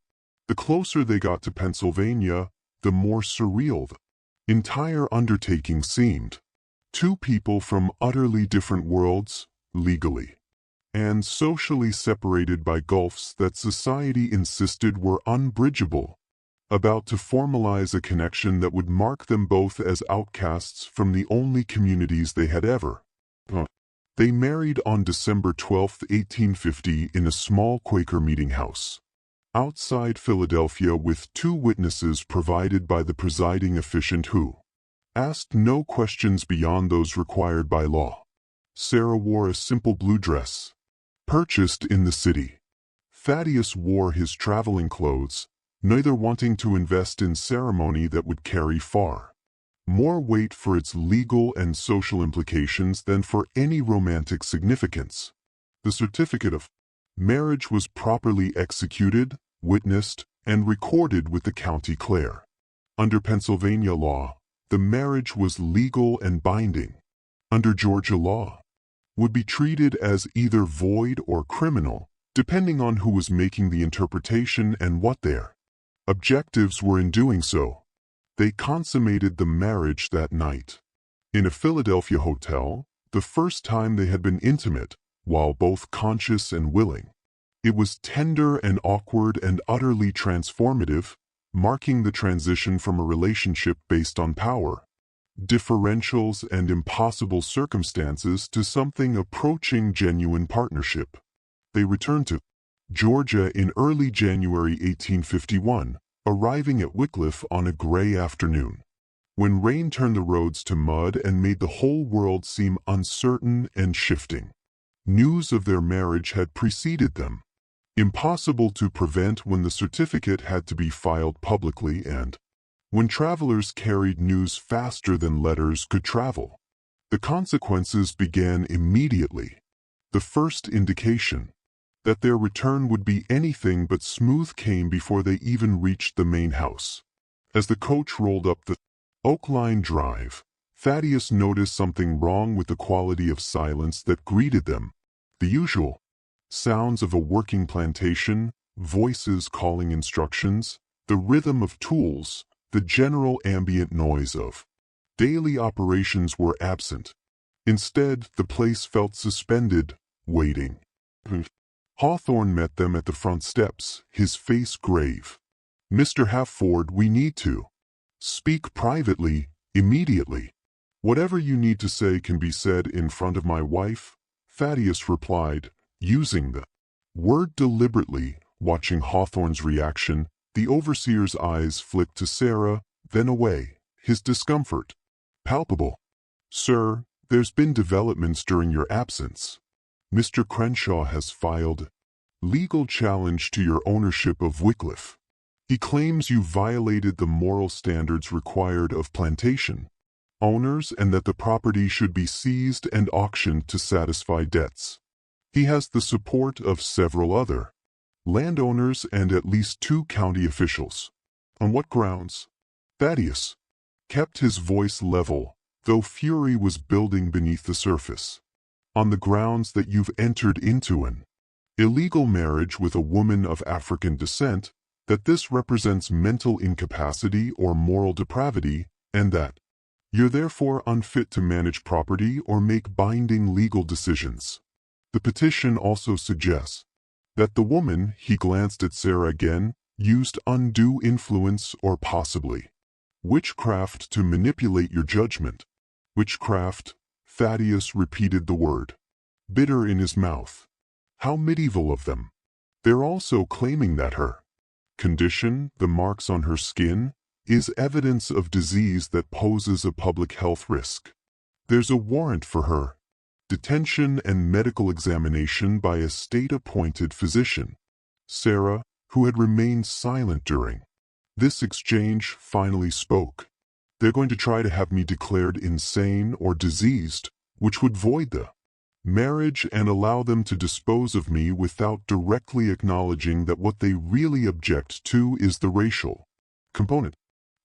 The closer they got to Pennsylvania, the more surreal the entire undertaking seemed. Two people from utterly different worlds, legally and socially separated by gulfs that society insisted were unbridgeable, about to formalize a connection that would mark them both as outcasts from the only communities they had ever. They married on December 12, 1850 in a small Quaker meeting house outside Philadelphia with 2 witnesses provided by the presiding officiant who asked no questions beyond those required by law. Sarah wore a simple blue dress, purchased in the city. Thaddeus wore his traveling clothes, neither wanting to invest in ceremony that would carry far more weight for its legal and social implications than for any romantic significance. The certificate of marriage was properly executed, witnessed, and recorded with the county clerk. Under Pennsylvania law, the marriage was legal and binding. Under Georgia law, would be treated as either void or criminal, depending on who was making the interpretation and what their objectives were in doing so. They consummated the marriage that night in a Philadelphia hotel, the first time they had been intimate, while both conscious and willing. It was tender and awkward and utterly transformative, marking the transition from a relationship based on power, differentials, and impossible circumstances to something approaching genuine partnership. They returned to Georgia in early January 1851, arriving at Wycliffe on a gray afternoon, when rain turned the roads to mud and made the whole world seem uncertain and shifting. News of their marriage had preceded them, impossible to prevent when the certificate had to be filed publicly and when travelers carried news faster than letters could travel. The consequences began immediately. The first indication that their return would be anything but smooth came before they even reached the main house. As the coach rolled up the Oak Line Drive, Thaddeus noticed something wrong with the quality of silence that greeted them. The usual sounds of a working plantation, voices calling instructions, the rhythm of tools, the general ambient noise of daily operations were absent. Instead, the place felt suspended, waiting. Hawthorne met them at the front steps, his face grave. "Mr. Halford, we need to speak privately, immediately." "Whatever you need to say can be said in front of my wife," Thaddeus replied, using the word deliberately. Watching Hawthorne's reaction, the overseer's eyes flicked to Sarah, then away, his discomfort palpable. "Sir, there's been developments during your absence. Mr. Crenshaw has filed legal challenge to your ownership of Wycliffe. He claims you violated the moral standards required of plantation owners and that the property should be seized and auctioned to satisfy debts. He has the support of several other landowners and at least 2 county officials." "On what grounds?" Thaddeus kept his voice level, though fury was building beneath the surface. "On the grounds that you've entered into an illegal marriage with a woman of African descent, that this represents mental incapacity or moral depravity, and that you're therefore unfit to manage property or make binding legal decisions. The petition also suggests that the woman," he glanced at Sarah again, "used undue influence or possibly witchcraft to manipulate your judgment." "Witchcraft," Thaddeus repeated the word. bitter in his mouth. How medieval of them. They're also claiming that her condition, the marks on her skin, is evidence of disease that poses a public health risk. There's a warrant for her detention and medical examination by a state-appointed physician. Sarah, who had remained silent during this exchange, finally spoke. They're going to try to have me declared insane or diseased, which would void the marriage and allow them to dispose of me without directly acknowledging that what they really object to is the racial component.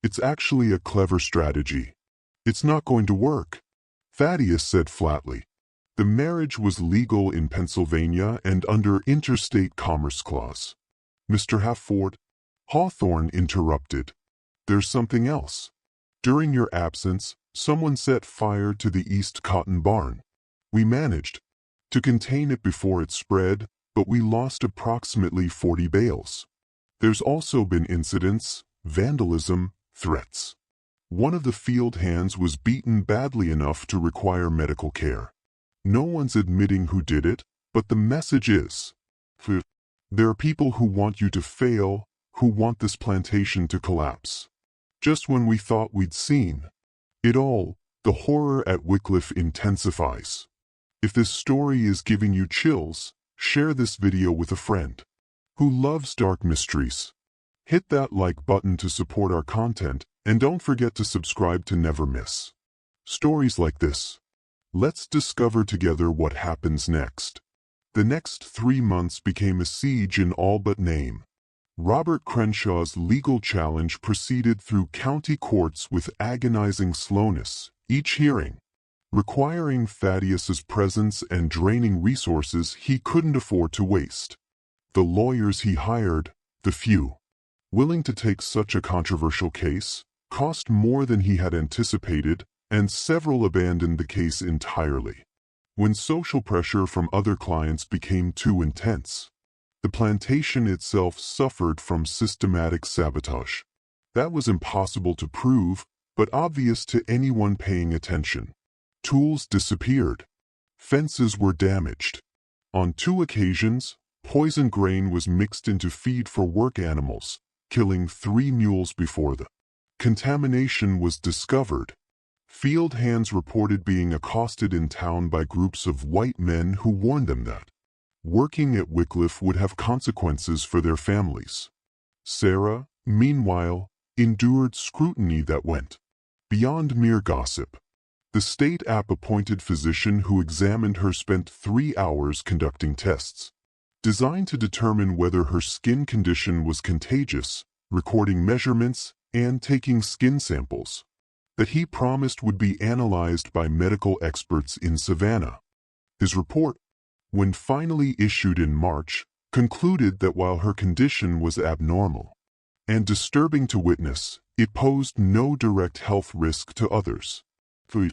It's actually a clever strategy. It's not going to work, Thaddeus said flatly. The marriage was legal in Pennsylvania and under Interstate Commerce Clause. Mr. Halford, Hawthorne interrupted. There's something else. During your absence, someone set fire to the East Cotton Barn. We managed to contain it before it spread, but we lost approximately 40 bales. There's also been incidents, vandalism, threats. One of the field hands was beaten badly enough to require medical care. No one's admitting who did it, but the message is, there are people who want you to fail, who want this plantation to collapse. Just when we thought we'd seen it all, the horror at Wycliffe intensifies. If this story is giving you chills, share this video with a friend who loves dark mysteries. Hit that like button to support our content, and don't forget to subscribe to never miss stories like this. Let's discover together what happens next. The next 3 months became a siege in all but name. Robert Crenshaw's legal challenge proceeded through county courts with agonizing slowness, each hearing requiring Thaddeus's presence and draining resources he couldn't afford to waste. The lawyers he hired, the few willing to take such a controversial case, cost more than he had anticipated, and several abandoned the case entirely. When social pressure from other clients became too intense, the plantation itself suffered from systematic sabotage. That was impossible to prove, but obvious to anyone paying attention. Tools disappeared. Fences were damaged. On 2 occasions, poison grain was mixed into feed for work animals, killing 3 mules before the contamination was discovered. Field hands reported being accosted in town by groups of white men who warned them that working at Wycliffe would have consequences for their families. Sarah, meanwhile, endured scrutiny that went beyond mere gossip. The state appointed physician who examined her spent 3 hours conducting tests designed to determine whether her skin condition was contagious, recording measurements, and taking skin samples that he promised would be analyzed by medical experts in Savannah. His report, when finally issued in March, concluded that while her condition was abnormal and disturbing to witness, it posed no direct health risk to others. He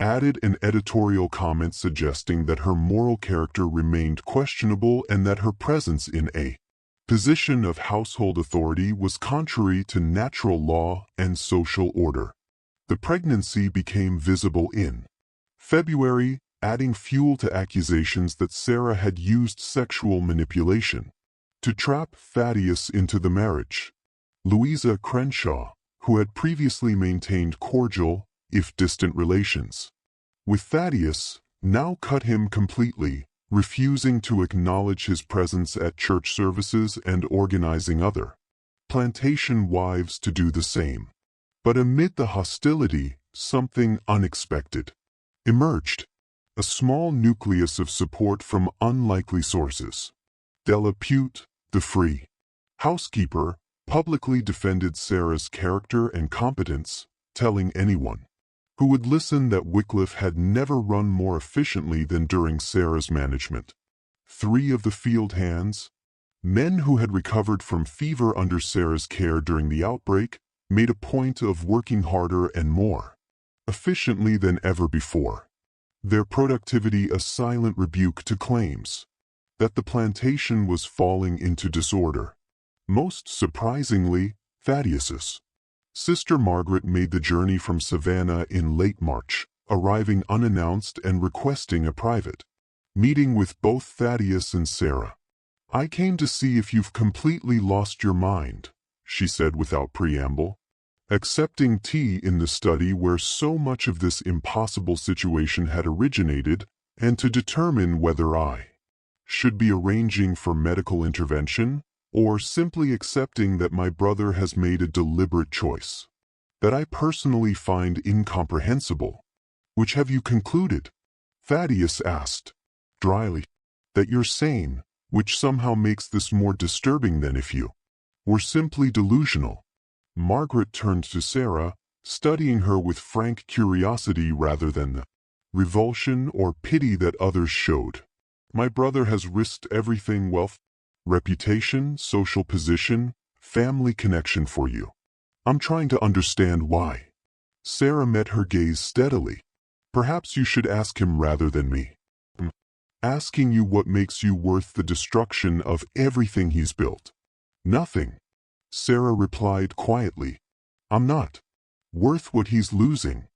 added an editorial comment suggesting that her moral character remained questionable and that her presence in a position of household authority was contrary to natural law and social order. The pregnancy became visible in February, adding fuel to accusations that Sarah had used sexual manipulation to trap Thaddeus into the marriage. Louisa Crenshaw, who had previously maintained cordial, if distant relations with Thaddeus, now cut him completely, refusing to acknowledge his presence at church services and organizing other plantation wives to do the same. But amid the hostility, something unexpected emerged. A small nucleus of support from unlikely sources. Della Pute, the free housekeeper, publicly defended Sarah's character and competence, telling anyone who would listen that Wycliffe had never run more efficiently than during Sarah's management. 3 of the field hands, men who had recovered from fever under Sarah's care during the outbreak, made a point of working harder and more efficiently than ever before. Their productivity a silent rebuke to claims that the plantation was falling into disorder. Most surprisingly, Thaddeus's sister Margaret made the journey from Savannah in late March, arriving unannounced and requesting a private Meeting with both Thaddeus and Sarah. "I came to see if you've completely lost your mind," she said without preamble. Accepting tea in the study where so much of this impossible situation had originated, and to determine whether I should be arranging for medical intervention, or simply accepting that my brother has made a deliberate choice that I personally find incomprehensible. "Which have you concluded?" Thaddeus asked, dryly. "That you're sane, which somehow makes this more disturbing than if you were simply delusional." Margaret turned to Sarah, studying her with frank curiosity rather than the revulsion or pity that others showed. "My brother has risked everything: wealth, reputation, social position, family connection for you. I'm trying to understand why." Sarah met her gaze steadily. "Perhaps you should ask him rather than me." "Asking you what makes you worth the destruction of everything he's built." "Nothing," Sarah replied quietly. "I'm not worth what he's losing.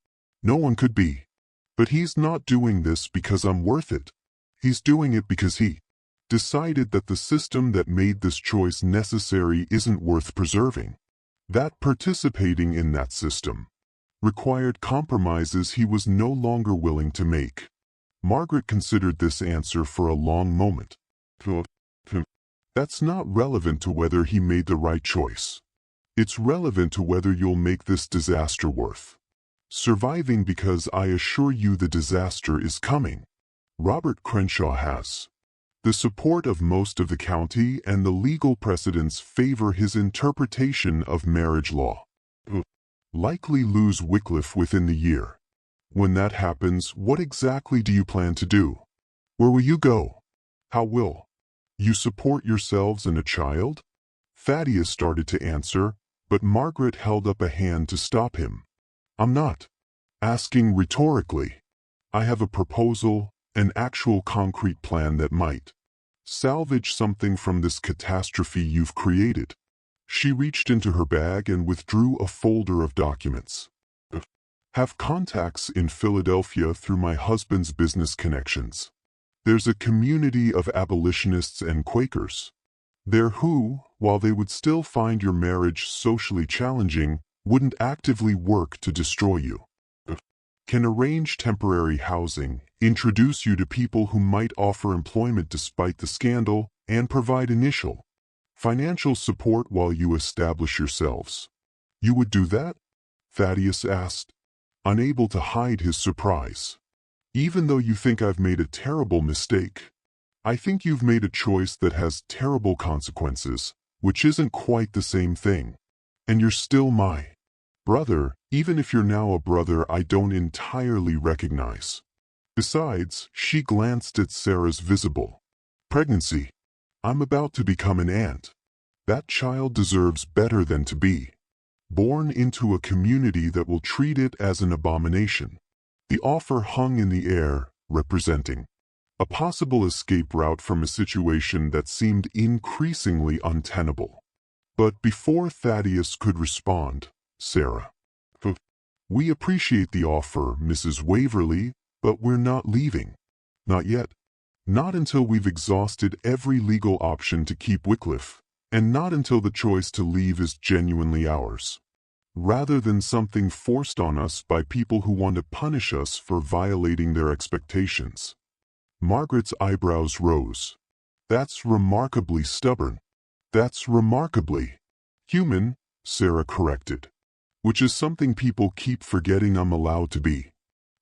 No one could be. But he's not doing this because I'm worth it. He's doing it because he decided that the system that made this choice necessary isn't worth preserving. That participating in that system required compromises he was no longer willing to make." Margaret considered this answer for a long moment. "That's not relevant to whether he made the right choice. It's relevant to whether you'll make this disaster worth surviving, because I assure you the disaster is coming." Robert Crenshaw has the support of most of the county, and the legal precedents favor his interpretation of marriage law. Likely lose Wycliffe within the year. When that happens, what exactly do you plan to do? Where will you go? How will you support yourselves and a child? Thaddeus started to answer, but Margaret held up a hand to stop him. "I'm not asking rhetorically. I have a proposal, an actual concrete plan that might salvage something from this catastrophe you've created." She reached into her bag and withdrew a folder of documents. "Have contacts in Philadelphia through my husband's business connections. There's a community of abolitionists and Quakers there who, while they would still find your marriage socially challenging, wouldn't actively work to destroy you. Can arrange temporary housing, introduce you to people who might offer employment despite the scandal, and provide initial financial support while you establish yourselves." "You would do that?" Thaddeus asked, unable to hide his surprise. "Even though you think I've made a terrible mistake, I think you've made a choice that has terrible consequences, which isn't quite the same thing. And you're still my brother, even if you're now a brother I don't entirely recognize. Besides," she glanced at Sarah's visible pregnancy, "I'm about to become an aunt. That child deserves better than to be born into a community that will treat it as an abomination." The offer hung in the air, representing a possible escape route from a situation that seemed increasingly untenable. But before Thaddeus could respond, Sarah, "We appreciate the offer, Mrs. Waverly, but we're not leaving. Not yet. Not until we've exhausted every legal option to keep Wycliffe, and not until the choice to leave is genuinely ours, rather than something forced on us by people who want to punish us for violating their expectations." Margaret's eyebrows rose. "That's remarkably stubborn." "That's remarkably human," Sarah corrected. "Which is something people keep forgetting I'm allowed to be."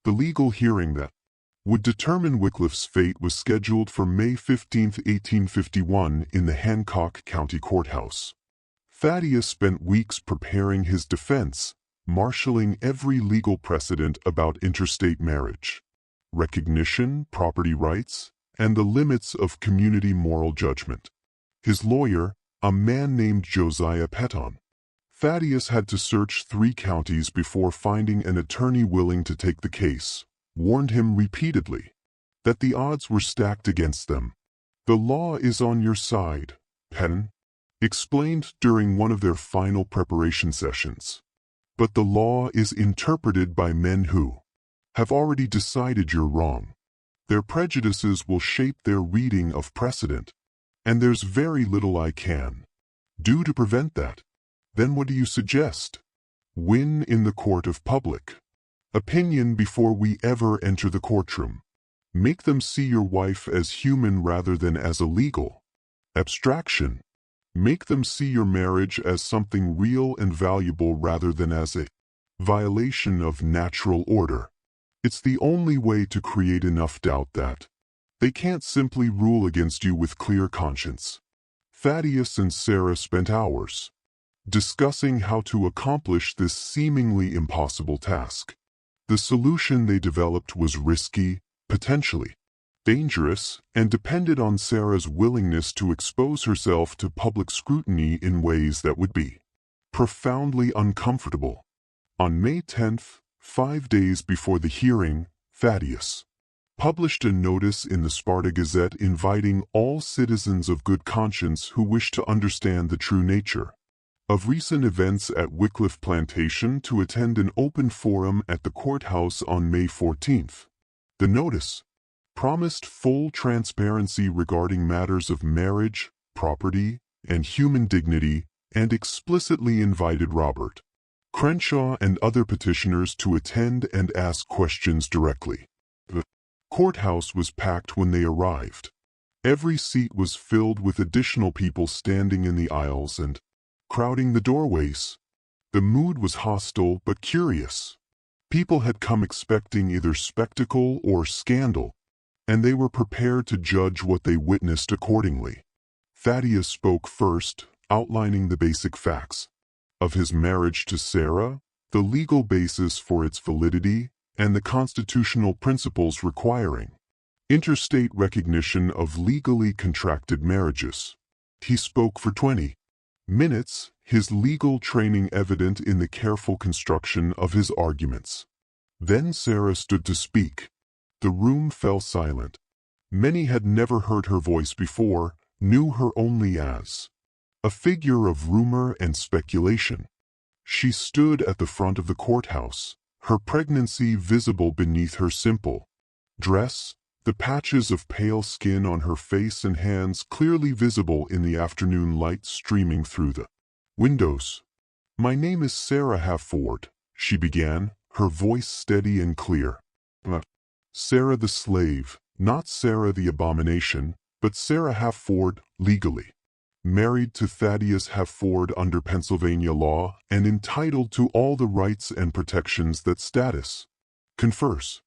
The legal hearing that would determine Wycliffe's fate was scheduled for May 15, 1851 in the Hancock County Courthouse. Thaddeus spent weeks preparing his defense, marshaling every legal precedent about interstate marriage, recognition, property rights, and the limits of community moral judgment. His lawyer, a man named Josiah Petton. Thaddeus had to search 3 counties before finding an attorney willing to take the case, warned him repeatedly that the odds were stacked against them. "The law is on your side," Petton explained during one of their final preparation sessions. "But the law is interpreted by men who have already decided you're wrong. Their prejudices will shape their reading of precedent, and there's very little I can do to prevent that. Then what do you suggest? Win in the court of public opinion before we ever enter the courtroom. Make them see your wife as human rather than as a legal abstraction. Make them see your marriage as something real and valuable rather than as a violation of natural order. It's the only way to create enough doubt that they can't simply rule against you with clear conscience. Thaddeus and Sarah spent hours discussing how to accomplish this seemingly impossible task. The solution they developed was risky, potentially dangerous, and depended on Sarah's willingness to expose herself to public scrutiny in ways that would be profoundly uncomfortable. On May 10th, 5 days before the hearing, Thaddeus published a notice in the Sparta Gazette inviting all citizens of good conscience who wish to understand the true nature of recent events at Wycliffe Plantation to attend an open forum at the courthouse on May 14th. The notice promised full transparency regarding matters of marriage, property, and human dignity, and explicitly invited Robert Crenshaw and other petitioners to attend and ask questions directly. The courthouse was packed when they arrived. Every seat was filled with additional people standing in the aisles and crowding the doorways. The mood was hostile but curious. People had come expecting either spectacle or scandal, and they were prepared to judge what they witnessed accordingly. Thaddeus spoke first, outlining the basic facts of his marriage to Sarah, the legal basis for its validity, and the constitutional principles requiring interstate recognition of legally contracted marriages. He spoke for 20 minutes, his legal training evident in the careful construction of his arguments. Then Sarah stood to speak. The room fell silent. Many had never heard her voice before, knew her only as a figure of rumor and speculation. She stood at the front of the courthouse, her pregnancy visible beneath her simple dress, the patches of pale skin on her face and hands clearly visible in the afternoon light streaming through the windows. "My name is Sarah Hafford," she began, her voice steady and clear. Sarah the slave, not Sarah the abomination, but Sarah Hafford, legally married to Thaddeus Hafford under Pennsylvania law and entitled to all the rights and protections that status confers.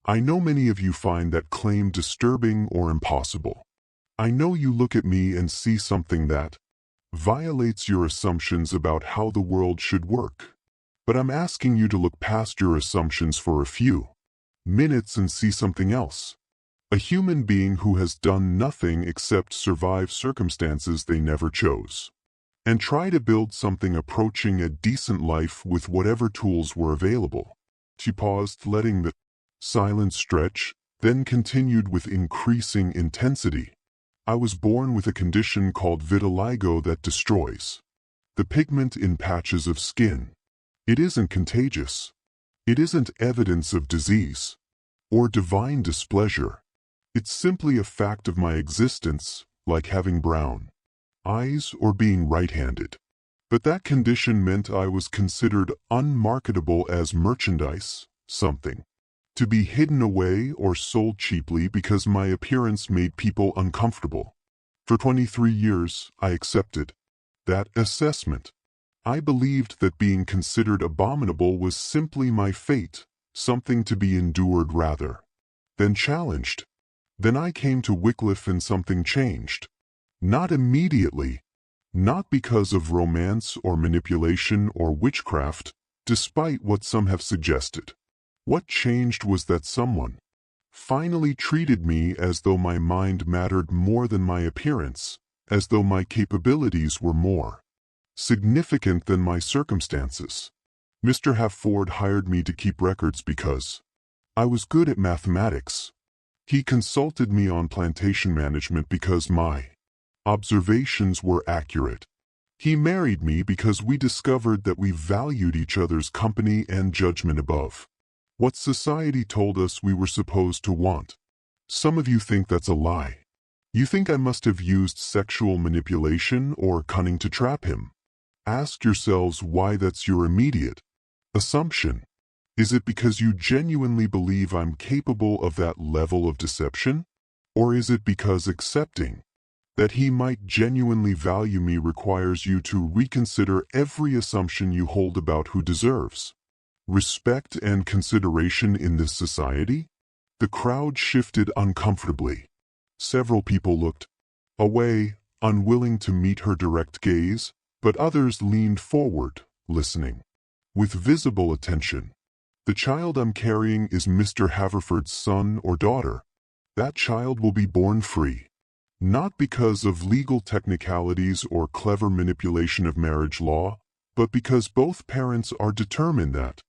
I know many of you find that claim disturbing or impossible. I know you look at me and see something that violates your assumptions about how the world should work. But I'm asking you to look past your assumptions for a few minutes and see something else. A human being who has done nothing except survive circumstances they never chose, and try to build something approaching a decent life with whatever tools were available. She paused, letting the silence stretch, then continued with increasing intensity. I was born with a condition called vitiligo that destroys the pigment in patches of skin. It isn't contagious. It isn't evidence of disease or divine displeasure. It's simply a fact of my existence, like having brown eyes or being right-handed. But that condition meant I was considered unmarketable as merchandise, something to be hidden away or sold cheaply because my appearance made people uncomfortable. For 23 years, I accepted that assessment. I believed that being considered abominable was simply my fate, something to be endured rather than challenged. Then I came to Wycliffe and something changed. Not immediately, not because of romance or manipulation or witchcraft, despite what some have suggested. What changed was that someone finally treated me as though my mind mattered more than my appearance, as though my capabilities were more significant than my circumstances. Mr. Hafford hired me to keep records because I was good at mathematics. He consulted me on plantation management because my observations were accurate. He married me because we discovered that we valued each other's company and judgment above what society told us we were supposed to want. Some of you think that's a lie. You think I must have used sexual manipulation or cunning to trap him. Ask yourselves why that's your immediate assumption. Is it because you genuinely believe I'm capable of that level of deception? Or is it because accepting that he might genuinely value me requires you to reconsider every assumption you hold about who deserves respect and consideration in this society? The crowd shifted uncomfortably. Several people looked away, unwilling to meet her direct gaze, but others leaned forward, listening with visible attention. The child I'm carrying is Mr. Haverford's son or daughter. That child will be born free. Not because of legal technicalities or clever manipulation of marriage law, but because both parents are determined that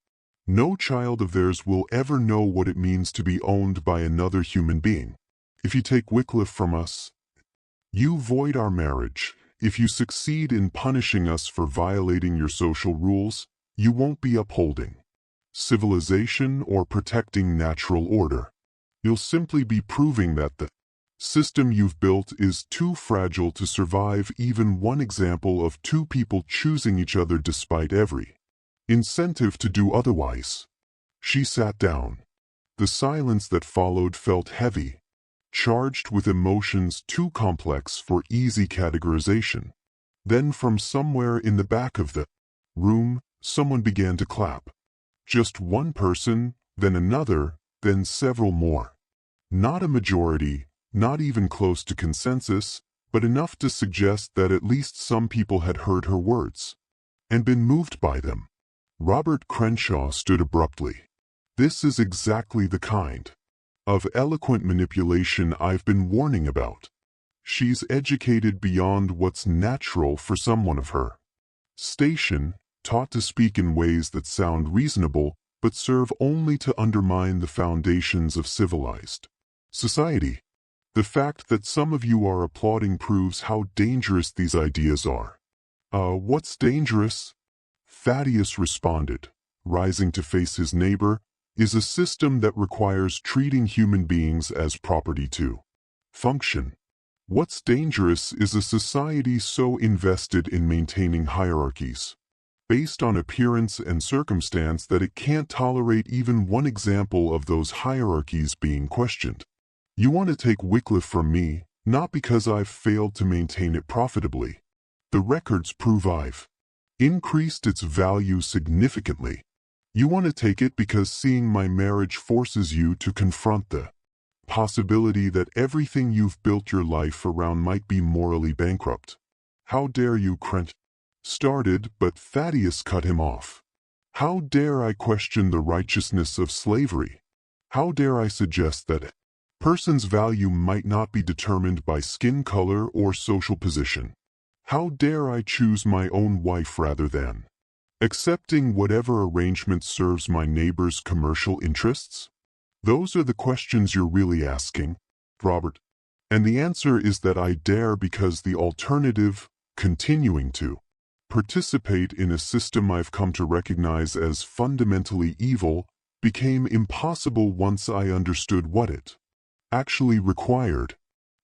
no child of theirs will ever know what it means to be owned by another human being. If you take Wycliffe from us, you void our marriage. If you succeed in punishing us for violating your social rules, you won't be upholding civilization or protecting natural order. You'll simply be proving that the system you've built is too fragile to survive even one example of two people choosing each other despite every incentive to do otherwise. She sat down. The silence that followed felt heavy, charged with emotions too complex for easy categorization. Then from somewhere in the back of the room, someone began to clap. Just one person, then another, then several more. Not a majority, not even close to consensus, but enough to suggest that at least some people had heard her words and been moved by them. Robert Crenshaw stood abruptly. This is exactly the kind of eloquent manipulation I've been warning about. She's educated beyond what's natural for someone of her station, taught to speak in ways that sound reasonable but serve only to undermine the foundations of civilized society. The fact that some of you are applauding proves how dangerous these ideas are. What's dangerous? Thaddeus responded, rising to face his neighbor, is a system that requires treating human beings as property to function. What's dangerous is a society so invested in maintaining hierarchies based on appearance and circumstance that it can't tolerate even one example of those hierarchies being questioned. You want to take Wycliffe from me, not because I've failed to maintain it profitably. The records prove I've increased its value significantly. You want to take it because seeing my marriage forces you to confront the possibility that everything you've built your life around might be morally bankrupt. How dare you, Crent started, but Thaddeus cut him off. How dare I question the righteousness of slavery? How dare I suggest that a person's value might not be determined by skin color or social position? How dare I choose my own wife rather than accepting whatever arrangement serves my neighbor's commercial interests? Those are the questions you're really asking, Robert. And the answer is that I dare because the alternative, continuing to participate in a system I've come to recognize as fundamentally evil, became impossible once I understood what it actually required.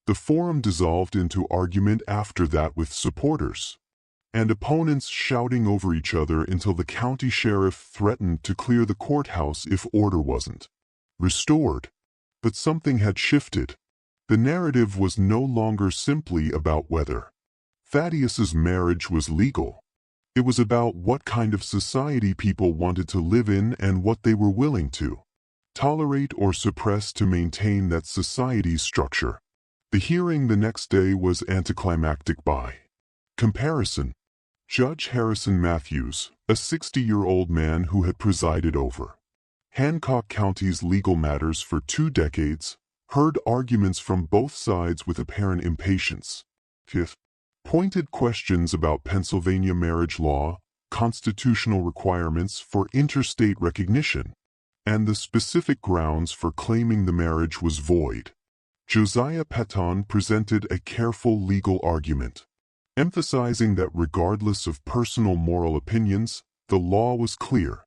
The forum dissolved into argument after that, with supporters and opponents shouting over each other until the county sheriff threatened to clear the courthouse if order wasn't restored. But something had shifted. The narrative was no longer simply about whether Thaddeus's marriage was legal. It was about what kind of society people wanted to live in and what they were willing to tolerate or suppress to maintain that society's structure. The hearing the next day was anticlimactic by comparison. Judge Harrison Matthews, a 60-year-old man who had presided over Hancock County's legal matters for 2 decades, heard arguments from both sides with apparent impatience. Fifth, pointed questions about Pennsylvania marriage law, constitutional requirements for interstate recognition, and the specific grounds for claiming the marriage was void. Josiah Patton presented a careful legal argument, emphasizing that regardless of personal moral opinions, the law was clear.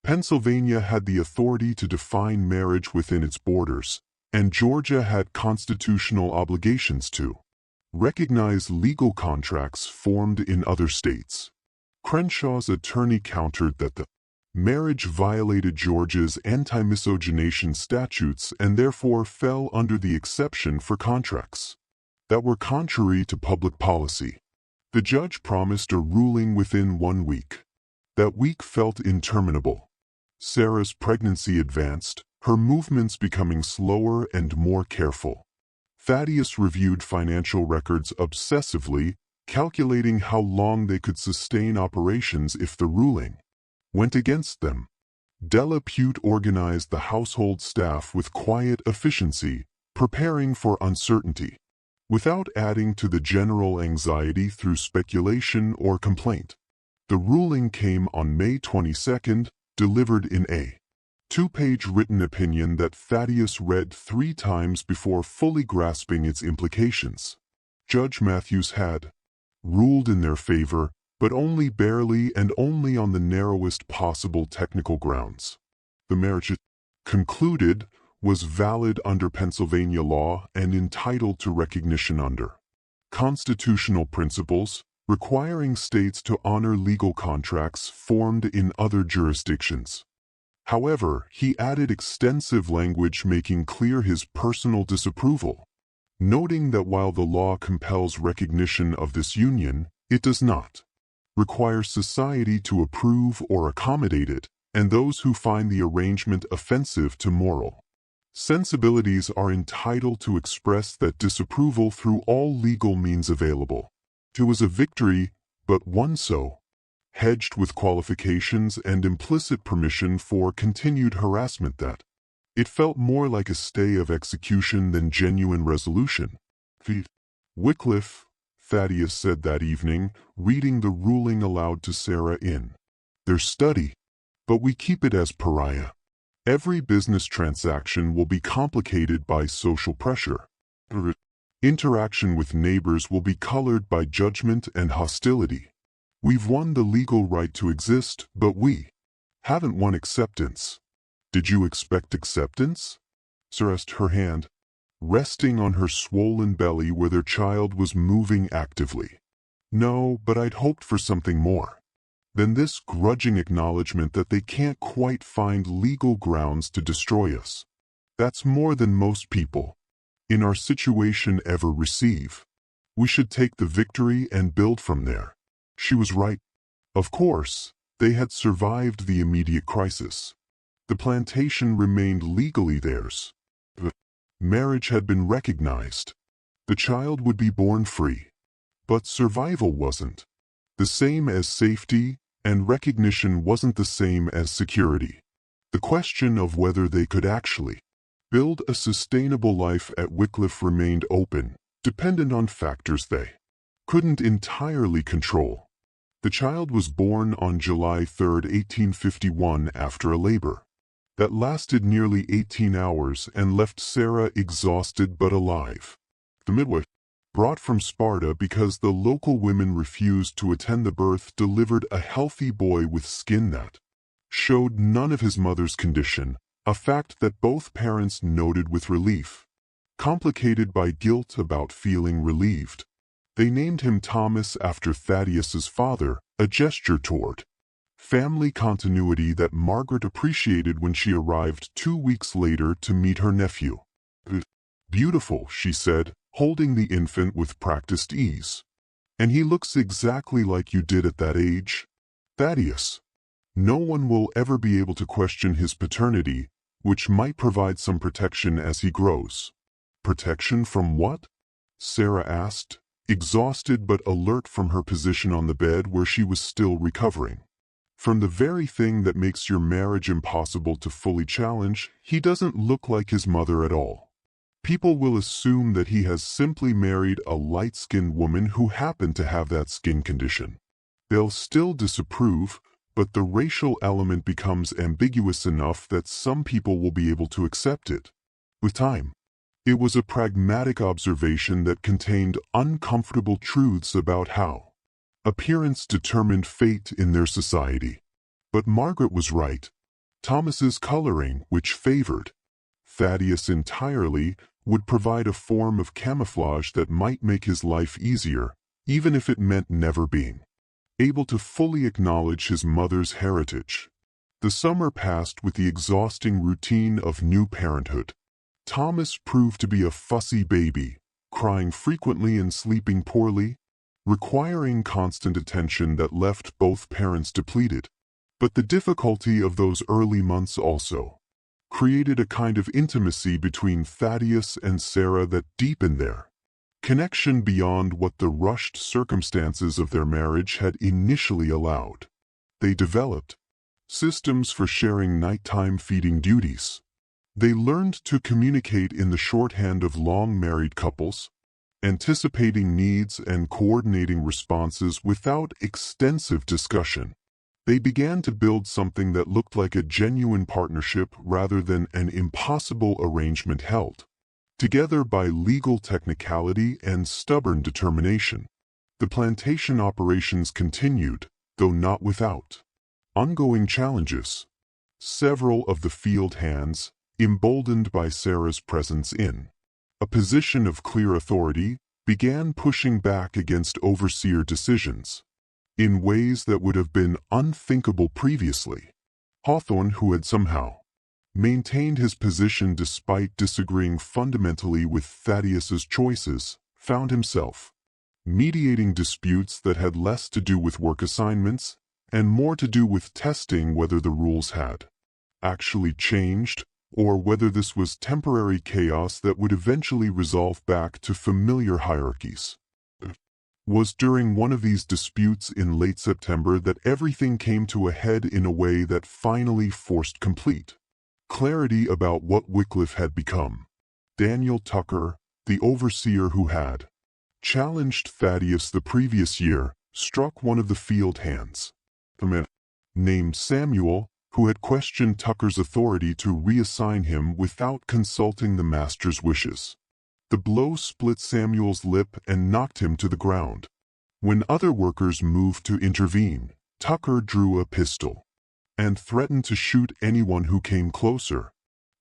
Pennsylvania had the authority to define marriage within its borders, and Georgia had constitutional obligations to recognize legal contracts formed in other states. Crenshaw's attorney countered that the marriage violated Georgia's anti-miscegenation statutes and therefore fell under the exception for contracts that were contrary to public policy. The judge promised a ruling within 1 week. That week felt interminable. Sarah's pregnancy advanced, her movements becoming slower and more careful. Thaddeus reviewed financial records obsessively, calculating how long they could sustain operations if the ruling went against them. Della Pute organized the household staff with quiet efficiency, preparing for uncertainty, without adding to the general anxiety through speculation or complaint. The ruling came on May 22, delivered in a 2-page written opinion that Thaddeus read 3 times before fully grasping its implications. Judge Matthews had ruled in their favor, but only barely and only on the narrowest possible technical grounds. The marriage, concluded, was valid under Pennsylvania law and entitled to recognition under constitutional principles, requiring states to honor legal contracts formed in other jurisdictions. However, he added extensive language making clear his personal disapproval, noting that while the law compels recognition of this union, it does not require society to approve or accommodate it, and those who find the arrangement offensive to moral sensibilities are entitled to express that disapproval through all legal means available. It was a victory, but one so hedged with qualifications and implicit permission for continued harassment that it felt more like a stay of execution than genuine resolution. Wycliffe, Thaddeus said that evening, reading the ruling aloud to Sarah in their study. But we keep it as pariah. Every business transaction will be complicated by social pressure. Interaction with neighbors will be colored by judgment and hostility. We've won the legal right to exist, but we haven't won acceptance. Did you expect acceptance? Sarah asked, her hand resting on her swollen belly where their child was moving actively. No, but I'd hoped for something more than this grudging acknowledgement that they can't quite find legal grounds to destroy us. That's more than most people in our situation ever receive. We should take the victory and build from there. She was right. Of course, they had survived the immediate crisis. The plantation remained legally theirs. The marriage had been recognized. The child would be born free. But survival wasn't the same as safety, and recognition wasn't the same as security. The question of whether they could actually build a sustainable life at Wycliffe remained open, dependent on factors they couldn't entirely control. The child was born on July 3, 1851, after a labor that lasted nearly 18 hours and left Sarah exhausted but alive. The midwife, brought from Sparta because the local women refused to attend the birth, delivered a healthy boy with skin that showed none of his mother's condition, a fact that both parents noted with relief. Complicated by guilt about feeling relieved, they named him Thomas after Thaddeus's father, a gesture toward family continuity that Margaret appreciated when she arrived 2 weeks later to meet her nephew. Beautiful, she said, holding the infant with practiced ease. And he looks exactly like you did at that age, Thaddeus. No one will ever be able to question his paternity, which might provide some protection as he grows. Protection from what? Sarah asked, exhausted but alert from her position on the bed where she was still recovering. From the very thing that makes your marriage impossible to fully challenge. He doesn't look like his mother at all. People will assume that he has simply married a light-skinned woman who happened to have that skin condition. They'll still disapprove, but the racial element becomes ambiguous enough that some people will be able to accept it. With time, it was a pragmatic observation that contained uncomfortable truths about how appearance determined fate in their society. But Margaret was right. Thomas's coloring, which favored Thaddeus entirely, would provide a form of camouflage that might make his life easier, even if it meant never being able to fully acknowledge his mother's heritage. The summer passed with the exhausting routine of new parenthood. Thomas proved to be a fussy baby, crying frequently and sleeping poorly, requiring constant attention that left both parents depleted. But the difficulty of those early months also created a kind of intimacy between Thaddeus and Sarah that deepened their connection beyond what the rushed circumstances of their marriage had initially allowed. They developed systems for sharing nighttime feeding duties. They learned to communicate in the shorthand of long-married couples, anticipating needs and coordinating responses without extensive discussion. They began to build something that looked like a genuine partnership rather than an impossible arrangement held together by legal technicality and stubborn determination. The plantation operations continued, though not without ongoing challenges. Several of the field hands, emboldened by Sarah's presence in a position of clear authority, began pushing back against overseer decisions in ways that would have been unthinkable previously. Hawthorne, who had somehow maintained his position despite disagreeing fundamentally with Thaddeus's choices, found himself mediating disputes that had less to do with work assignments and more to do with testing whether the rules had actually changed or whether this was temporary chaos that would eventually resolve back to familiar hierarchies. It was during one of these disputes in late September that everything came to a head in a way that finally forced complete clarity about what Wycliffe had become. Daniel Tucker, the overseer who had challenged Thaddeus the previous year, struck one of the field hands, a man named Samuel, who had questioned Tucker's authority to reassign him without consulting the master's wishes. The blow split Samuel's lip and knocked him to the ground. When other workers moved to intervene, Tucker drew a pistol and threatened to shoot anyone who came closer.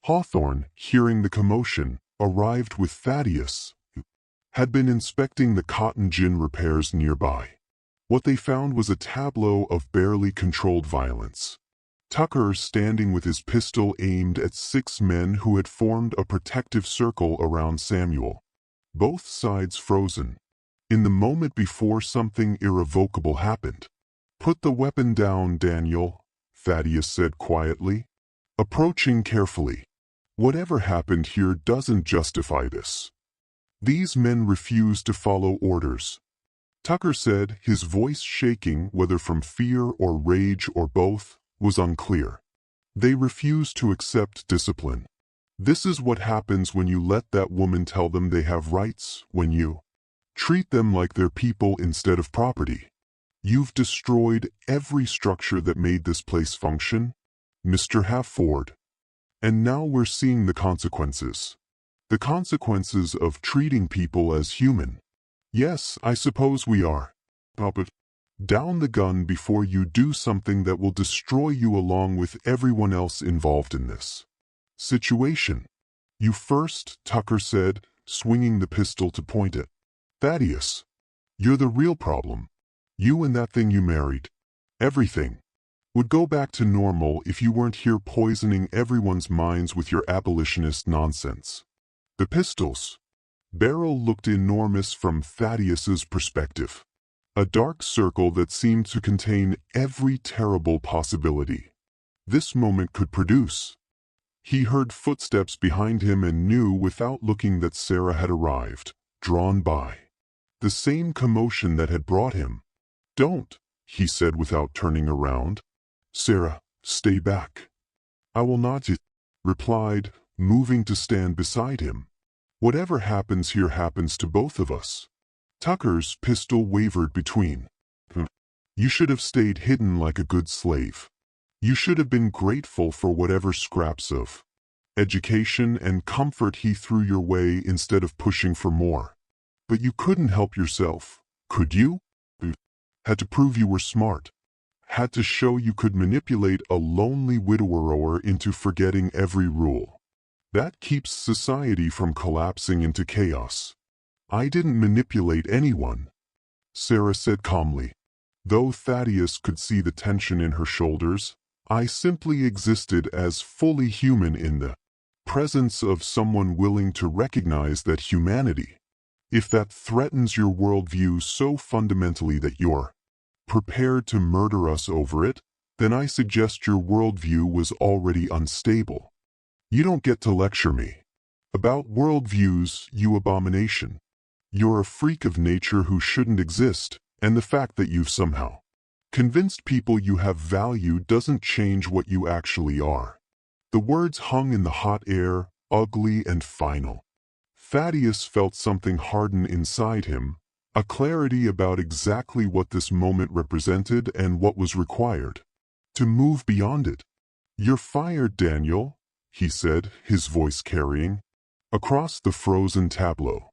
Hawthorne, hearing the commotion, arrived with Thaddeus, who had been inspecting the cotton gin repairs nearby. What they found was a tableau of barely controlled violence. Tucker standing with his pistol aimed at 6 men who had formed a protective circle around Samuel. Both sides frozen. In the moment before something irrevocable happened. "Put the weapon down, Daniel," Thaddeus said quietly, approaching carefully. "Whatever happened here doesn't justify this." These men refused to follow orders. Tucker said, his voice shaking, whether from fear or rage or both, was unclear. They refused to accept discipline. This is what happens when you let that woman tell them they have rights, when you treat them like they're people instead of property. You've destroyed every structure that made this place function, Mr. Halford. And now we're seeing the consequences. The consequences of treating people as human. Yes, I suppose we are. But down the gun before you do something that will destroy you along with everyone else involved in this situation. You first, Tucker said, swinging the pistol to point at Thaddeus. You're the real problem. You and that thing you married. Everything would go back to normal if you weren't here poisoning everyone's minds with your abolitionist nonsense. The pistol's barrel looked enormous from Thaddeus's perspective. A dark circle that seemed to contain every terrible possibility this moment could produce. He heard footsteps behind him and knew without looking that Sarah had arrived, drawn by the same commotion that had brought him. "Don't," he said without turning around. "Sarah, stay back." "I will not," she replied, moving to stand beside him. "Whatever happens here happens to both of us." Tucker's pistol wavered between. "You should have stayed hidden like a good slave. You should have been grateful for whatever scraps of education and comfort he threw your way instead of pushing for more. But you couldn't help yourself, could you? Had to prove you were smart. Had to show you could manipulate a lonely widower into forgetting every rule. That keeps society from collapsing into chaos. I didn't manipulate anyone, Sarah said calmly. Though Thaddeus could see the tension in her shoulders, I simply existed as fully human in the presence of someone willing to recognize that humanity, if that threatens your worldview so fundamentally that you're prepared to murder us over it, then I suggest your worldview was already unstable. You don't get to lecture me about worldviews, you abomination. You're a freak of nature who shouldn't exist, and the fact that you've somehow convinced people you have value doesn't change what you actually are. The words hung in the hot air, ugly and final. Thaddeus felt something harden inside him, a clarity about exactly what this moment represented and what was required to move beyond it. "You're fired, Daniel," he said, his voice carrying across the frozen tableau.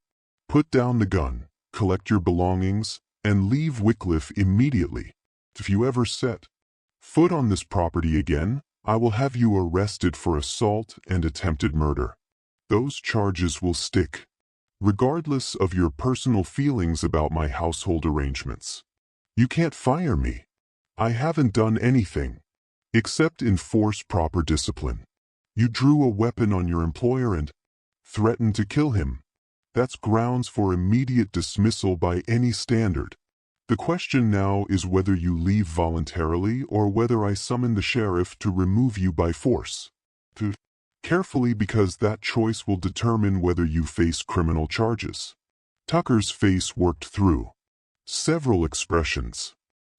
"Put down the gun, collect your belongings, and leave Wycliffe immediately. If you ever set foot on this property again, I will have you arrested for assault and attempted murder. Those charges will stick, regardless of your personal feelings about my household arrangements. You can't fire me. I haven't done anything except enforce proper discipline. You drew a weapon on your employer and threatened to kill him. That's grounds for immediate dismissal by any standard. The question now is whether you leave voluntarily or whether I summon the sheriff to remove you by force. Carefully, because that choice will determine whether you face criminal charges." Tucker's face worked through several expressions: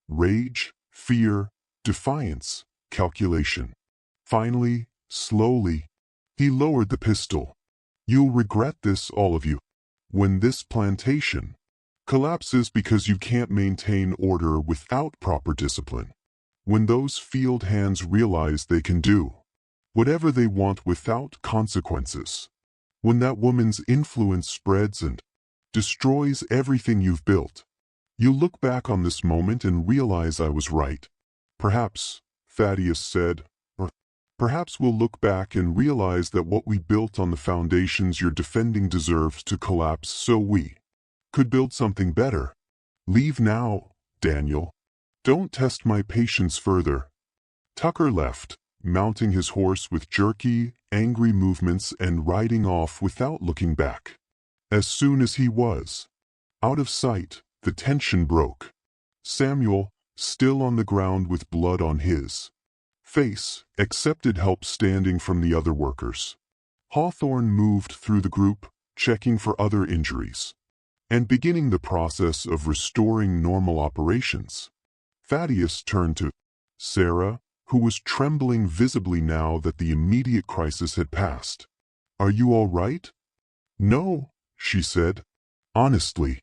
rage, fear, defiance, calculation. Finally, slowly, he lowered the pistol. "You'll regret this, all of you, when this plantation collapses because you can't maintain order without proper discipline. When those field hands realize they can do whatever they want without consequences. When that woman's influence spreads and destroys everything you've built. You'll look back on this moment and realize I was right. Perhaps," Thaddeus said, "or perhaps we'll look back and realize that what we built on the foundations you're defending deserves to collapse so we could build something better. Leave now, Daniel. Don't test my patience further." Tucker left, mounting his horse with jerky, angry movements and riding off without looking back. As soon as he was out of sight, the tension broke. Samuel, still on the ground with blood on his face, accepted help standing from the other workers. Hawthorne moved through the group, checking for other injuries and beginning the process of restoring normal operations. Thaddeus turned to Sarah, who was trembling visibly now that the immediate crisis had passed. "Are you all right?" "No," she said. "Honestly,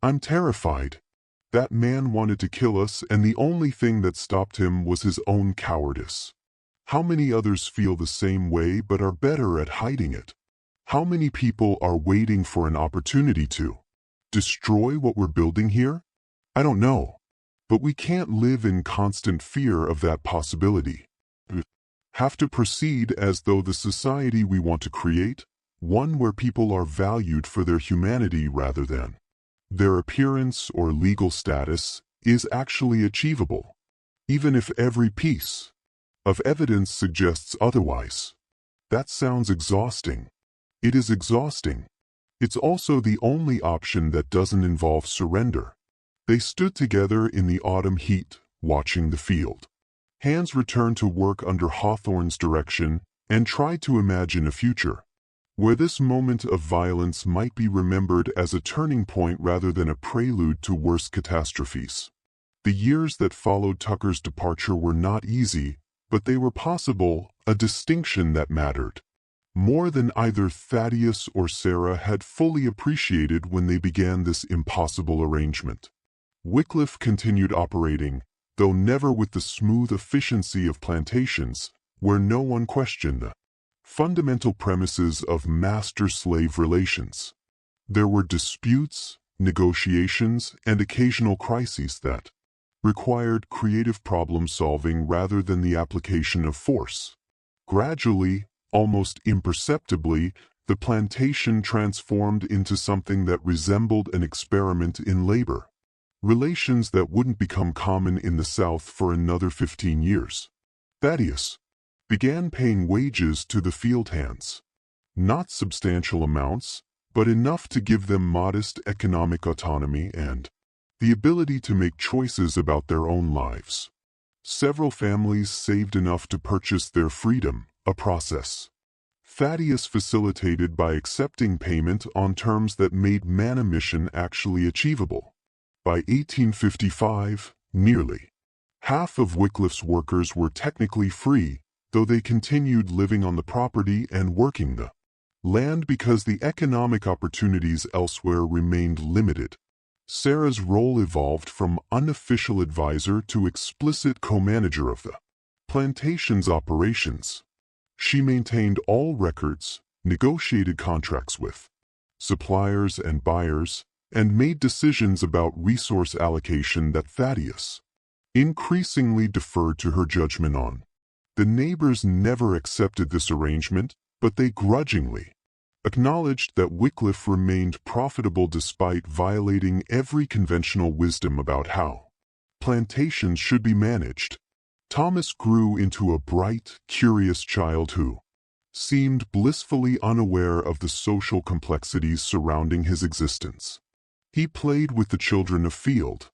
I'm terrified. That man wanted to kill us, and the only thing that stopped him was his own cowardice. How many others feel the same way but are better at hiding it? How many people are waiting for an opportunity to destroy what we're building here? I don't know. But we can't live in constant fear of that possibility. We have to proceed as though the society we want to create, one where people are valued for their humanity rather than their appearance or legal status, is actually achievable, even if every piece of evidence suggests otherwise. That sounds exhausting. It is exhausting. It's also the only option that doesn't involve surrender." They stood together in the autumn heat, watching the field. Hands returned to work under Hawthorne's direction and tried to imagine a future where this moment of violence might be remembered as a turning point rather than a prelude to worse catastrophes. The years that followed Tucker's departure were not easy, but they were possible, a distinction that mattered more than either Thaddeus or Sarah had fully appreciated when they began this impossible arrangement. Wycliffe continued operating, though never with the smooth efficiency of plantations, where no one questioned the fundamental premises of master-slave relations. There were disputes, negotiations, and occasional crises that required creative problem-solving rather than the application of force. Gradually, Almost imperceptibly, the plantation transformed into something that resembled an experiment in labor. Relations that wouldn't become common in the South for another 15 years. Thaddeus began paying wages to the field hands. Not substantial amounts, but enough to give them modest economic autonomy and the ability to make choices about their own lives. Several families saved enough to purchase their freedom, a process Thaddeus facilitated by accepting payment on terms that made manumission actually achievable. By 1855, nearly half of Wycliffe's workers were technically free, though they continued living on the property and working the land because the economic opportunities elsewhere remained limited. Sarah's role evolved from unofficial advisor to explicit co-manager of the plantation's operations. She maintained all records, negotiated contracts with suppliers and buyers, and made decisions about resource allocation that Thaddeus increasingly deferred to her judgment on. The neighbors never accepted this arrangement, but they grudgingly acknowledged that Wycliffe remained profitable despite violating every conventional wisdom about how plantations should be managed. Thomas grew into a bright, curious child who seemed blissfully unaware of the social complexities surrounding his existence. He played with the children of field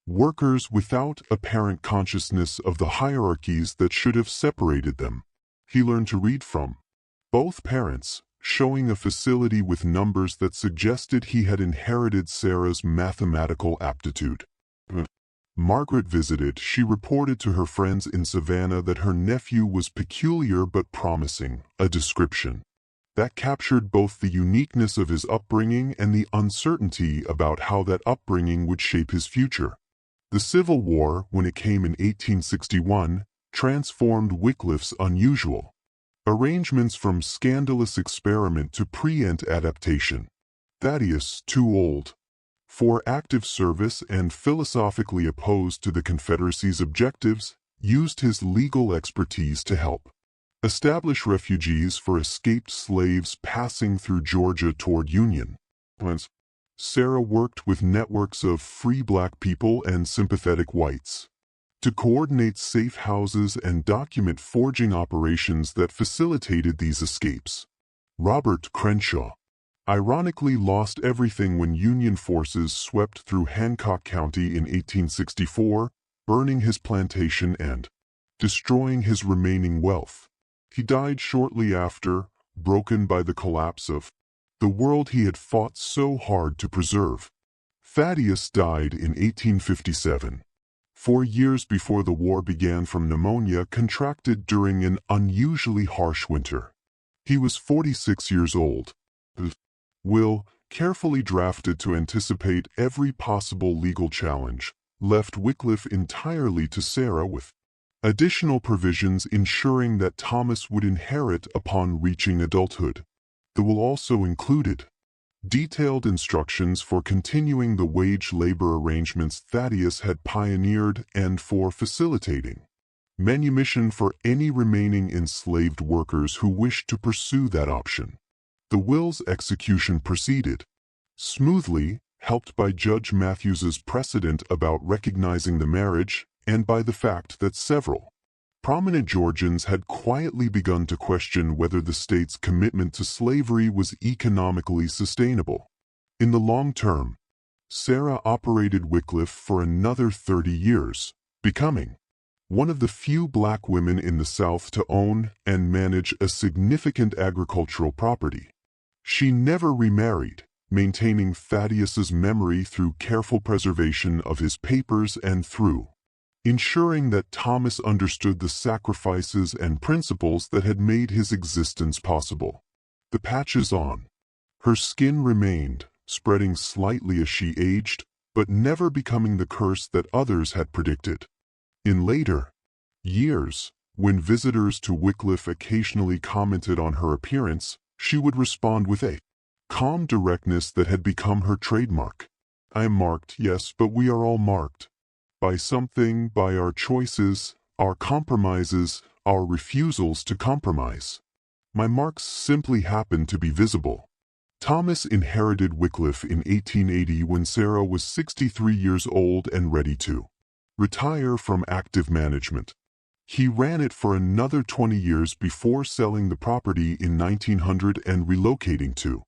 workers without apparent consciousness of the hierarchies that should have separated them. He learned to read from both parents, showing a facility with numbers that suggested he had inherited Sarah's mathematical aptitude. Margaret visited. She reported to her friends in Savannah that her nephew was peculiar but promising, a description that captured both the uniqueness of his upbringing and the uncertainty about how that upbringing would shape his future. The Civil War, when it came in 1861, transformed Wycliffe's unusual arrangements from scandalous experiment to preempt adaptation. Thaddeus, too old for active service and philosophically opposed to the Confederacy's objectives, used his legal expertise to help establish refugees for escaped slaves passing through Georgia toward Union. Sarah worked with networks of free black people and sympathetic whites to coordinate safe houses and document forging operations that facilitated these escapes. Robert Crenshaw ironically lost everything when Union forces swept through Hancock County in 1864, burning his plantation and destroying his remaining wealth. He died shortly after, broken by the collapse of the world he had fought so hard to preserve. Thaddeus died in 1857. 4 years before the war began from pneumonia contracted during an unusually harsh winter. He was 46 years old. Will, carefully drafted to anticipate every possible legal challenge, left Wycliffe entirely to Sarah with additional provisions ensuring that Thomas would inherit upon reaching adulthood. The will also included detailed instructions for continuing the wage labor arrangements Thaddeus had pioneered and for facilitating manumission for any remaining enslaved workers who wished to pursue that option. The will's execution proceeded smoothly, helped by Judge Matthews's precedent about recognizing the marriage and by the fact that several prominent Georgians had quietly begun to question whether the state's commitment to slavery was economically sustainable. In the long term, Sarah operated Wycliffe for another 30 years, becoming one of the few black women in the South to own and manage a significant agricultural property. She never remarried, maintaining Thaddeus's memory through careful preservation of his papers and through ensuring that Thomas understood the sacrifices and principles that had made his existence possible. The patches on her skin remained, spreading slightly as she aged, but never becoming the curse that others had predicted. In later years, when visitors to Wycliffe occasionally commented on her appearance, she would respond with a calm directness that had become her trademark. "I am marked, yes, but we are all marked. By something, by our choices, our compromises, our refusals to compromise." My marks simply happened to be visible. Thomas inherited Wycliffe in 1880 when Sarah was 63 years old and ready to retire from active management. He ran it for another 20 years before selling the property in 1900 and relocating to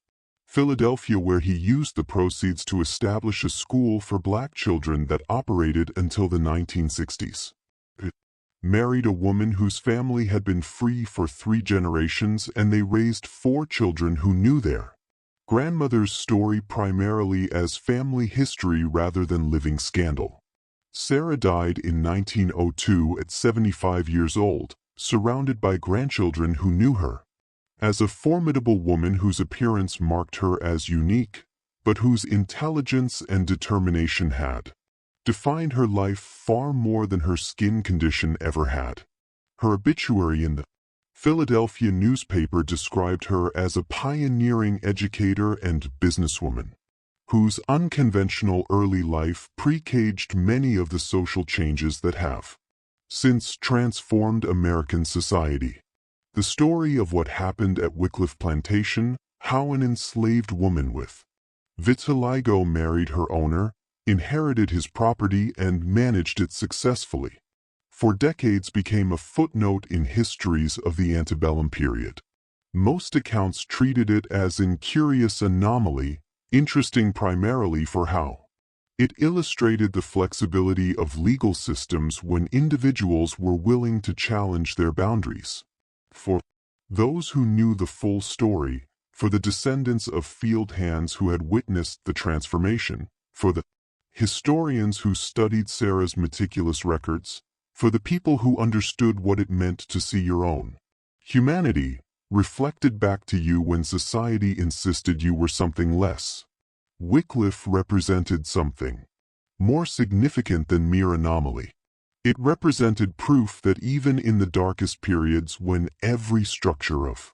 Philadelphia, where he used the proceeds to establish a school for black children that operated until the 1960s. He married a woman whose family had been free for 3 generations, and they raised 4 children who knew their grandmother's story primarily as family history rather than living scandal. Sarah died in 1902 at 75 years old, surrounded by grandchildren who knew her as a formidable woman whose appearance marked her as unique, but whose intelligence and determination had defined her life far more than her skin condition ever had. Her obituary in the Philadelphia newspaper described her as a pioneering educator and businesswoman, whose unconventional early life pre-caged many of the social changes that have since transformed American society. The story of what happened at Wycliffe Plantation, how an enslaved woman with vitiligo married her owner, inherited his property and managed it successfully, for decades became a footnote in histories of the antebellum period. Most accounts treated it as an curious anomaly, interesting primarily for how it illustrated the flexibility of legal systems when individuals were willing to challenge their boundaries. For those who knew the full story, for the descendants of field hands who had witnessed the transformation, for the historians who studied Sarah's meticulous records, for the people who understood what it meant to see your own humanity reflected back to you when society insisted you were something less. Wycliffe represented something more significant than mere anomaly. It represented proof that even in the darkest periods, when every structure of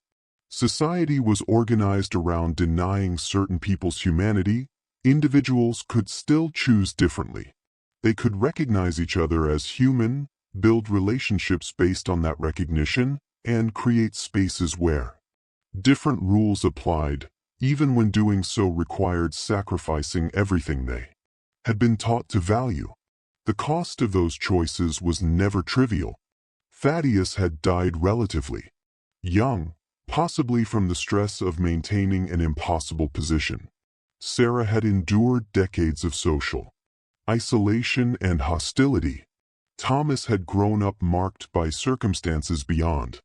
society was organized around denying certain people's humanity, individuals could still choose differently. They could recognize each other as human, build relationships based on that recognition, and create spaces where different rules applied, even when doing so required sacrificing everything they had been taught to value. The cost of those choices was never trivial. Thaddeus had died relatively young, possibly from the stress of maintaining an impossible position. Sarah had endured decades of social isolation and hostility. Thomas had grown up marked by circumstances beyond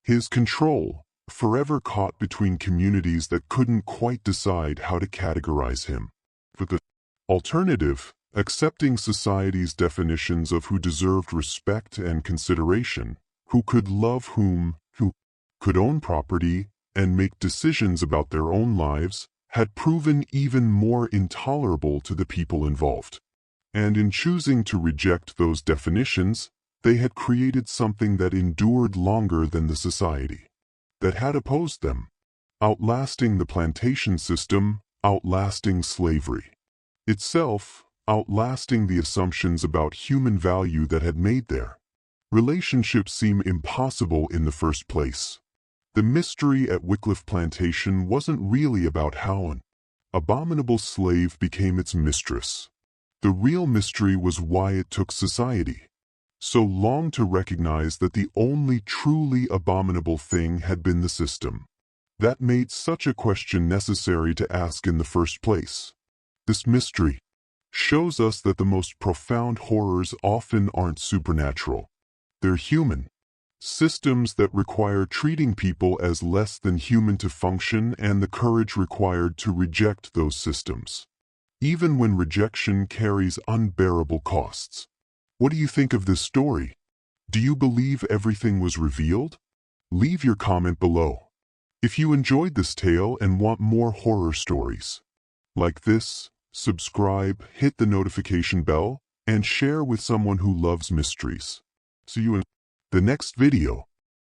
his control, forever caught between communities that couldn't quite decide how to categorize him. But the alternative, accepting society's definitions of who deserved respect and consideration, who could love whom, who could own property and make decisions about their own lives, had proven even more intolerable to the people involved. And in choosing to reject those definitions, they had created something that endured longer than the society that had opposed them, outlasting the plantation system, outlasting slavery itself, outlasting the assumptions about human value that had made their relationships seem impossible in the first place. The mystery at Wycliffe Plantation wasn't really about how an abominable slave became its mistress. The real mystery was why it took society so long to recognize that the only truly abominable thing had been the system that made such a question necessary to ask in the first place. This mystery shows us that the most profound horrors often aren't supernatural. They're human. Systems that require treating people as less than human to function, and the courage required to reject those systems, even when rejection carries unbearable costs. What do you think of this story? Do you believe everything was revealed? Leave your comment below. If you enjoyed this tale and want more horror stories like this, subscribe, hit the notification bell, and share with someone who loves mysteries. See you in the next video.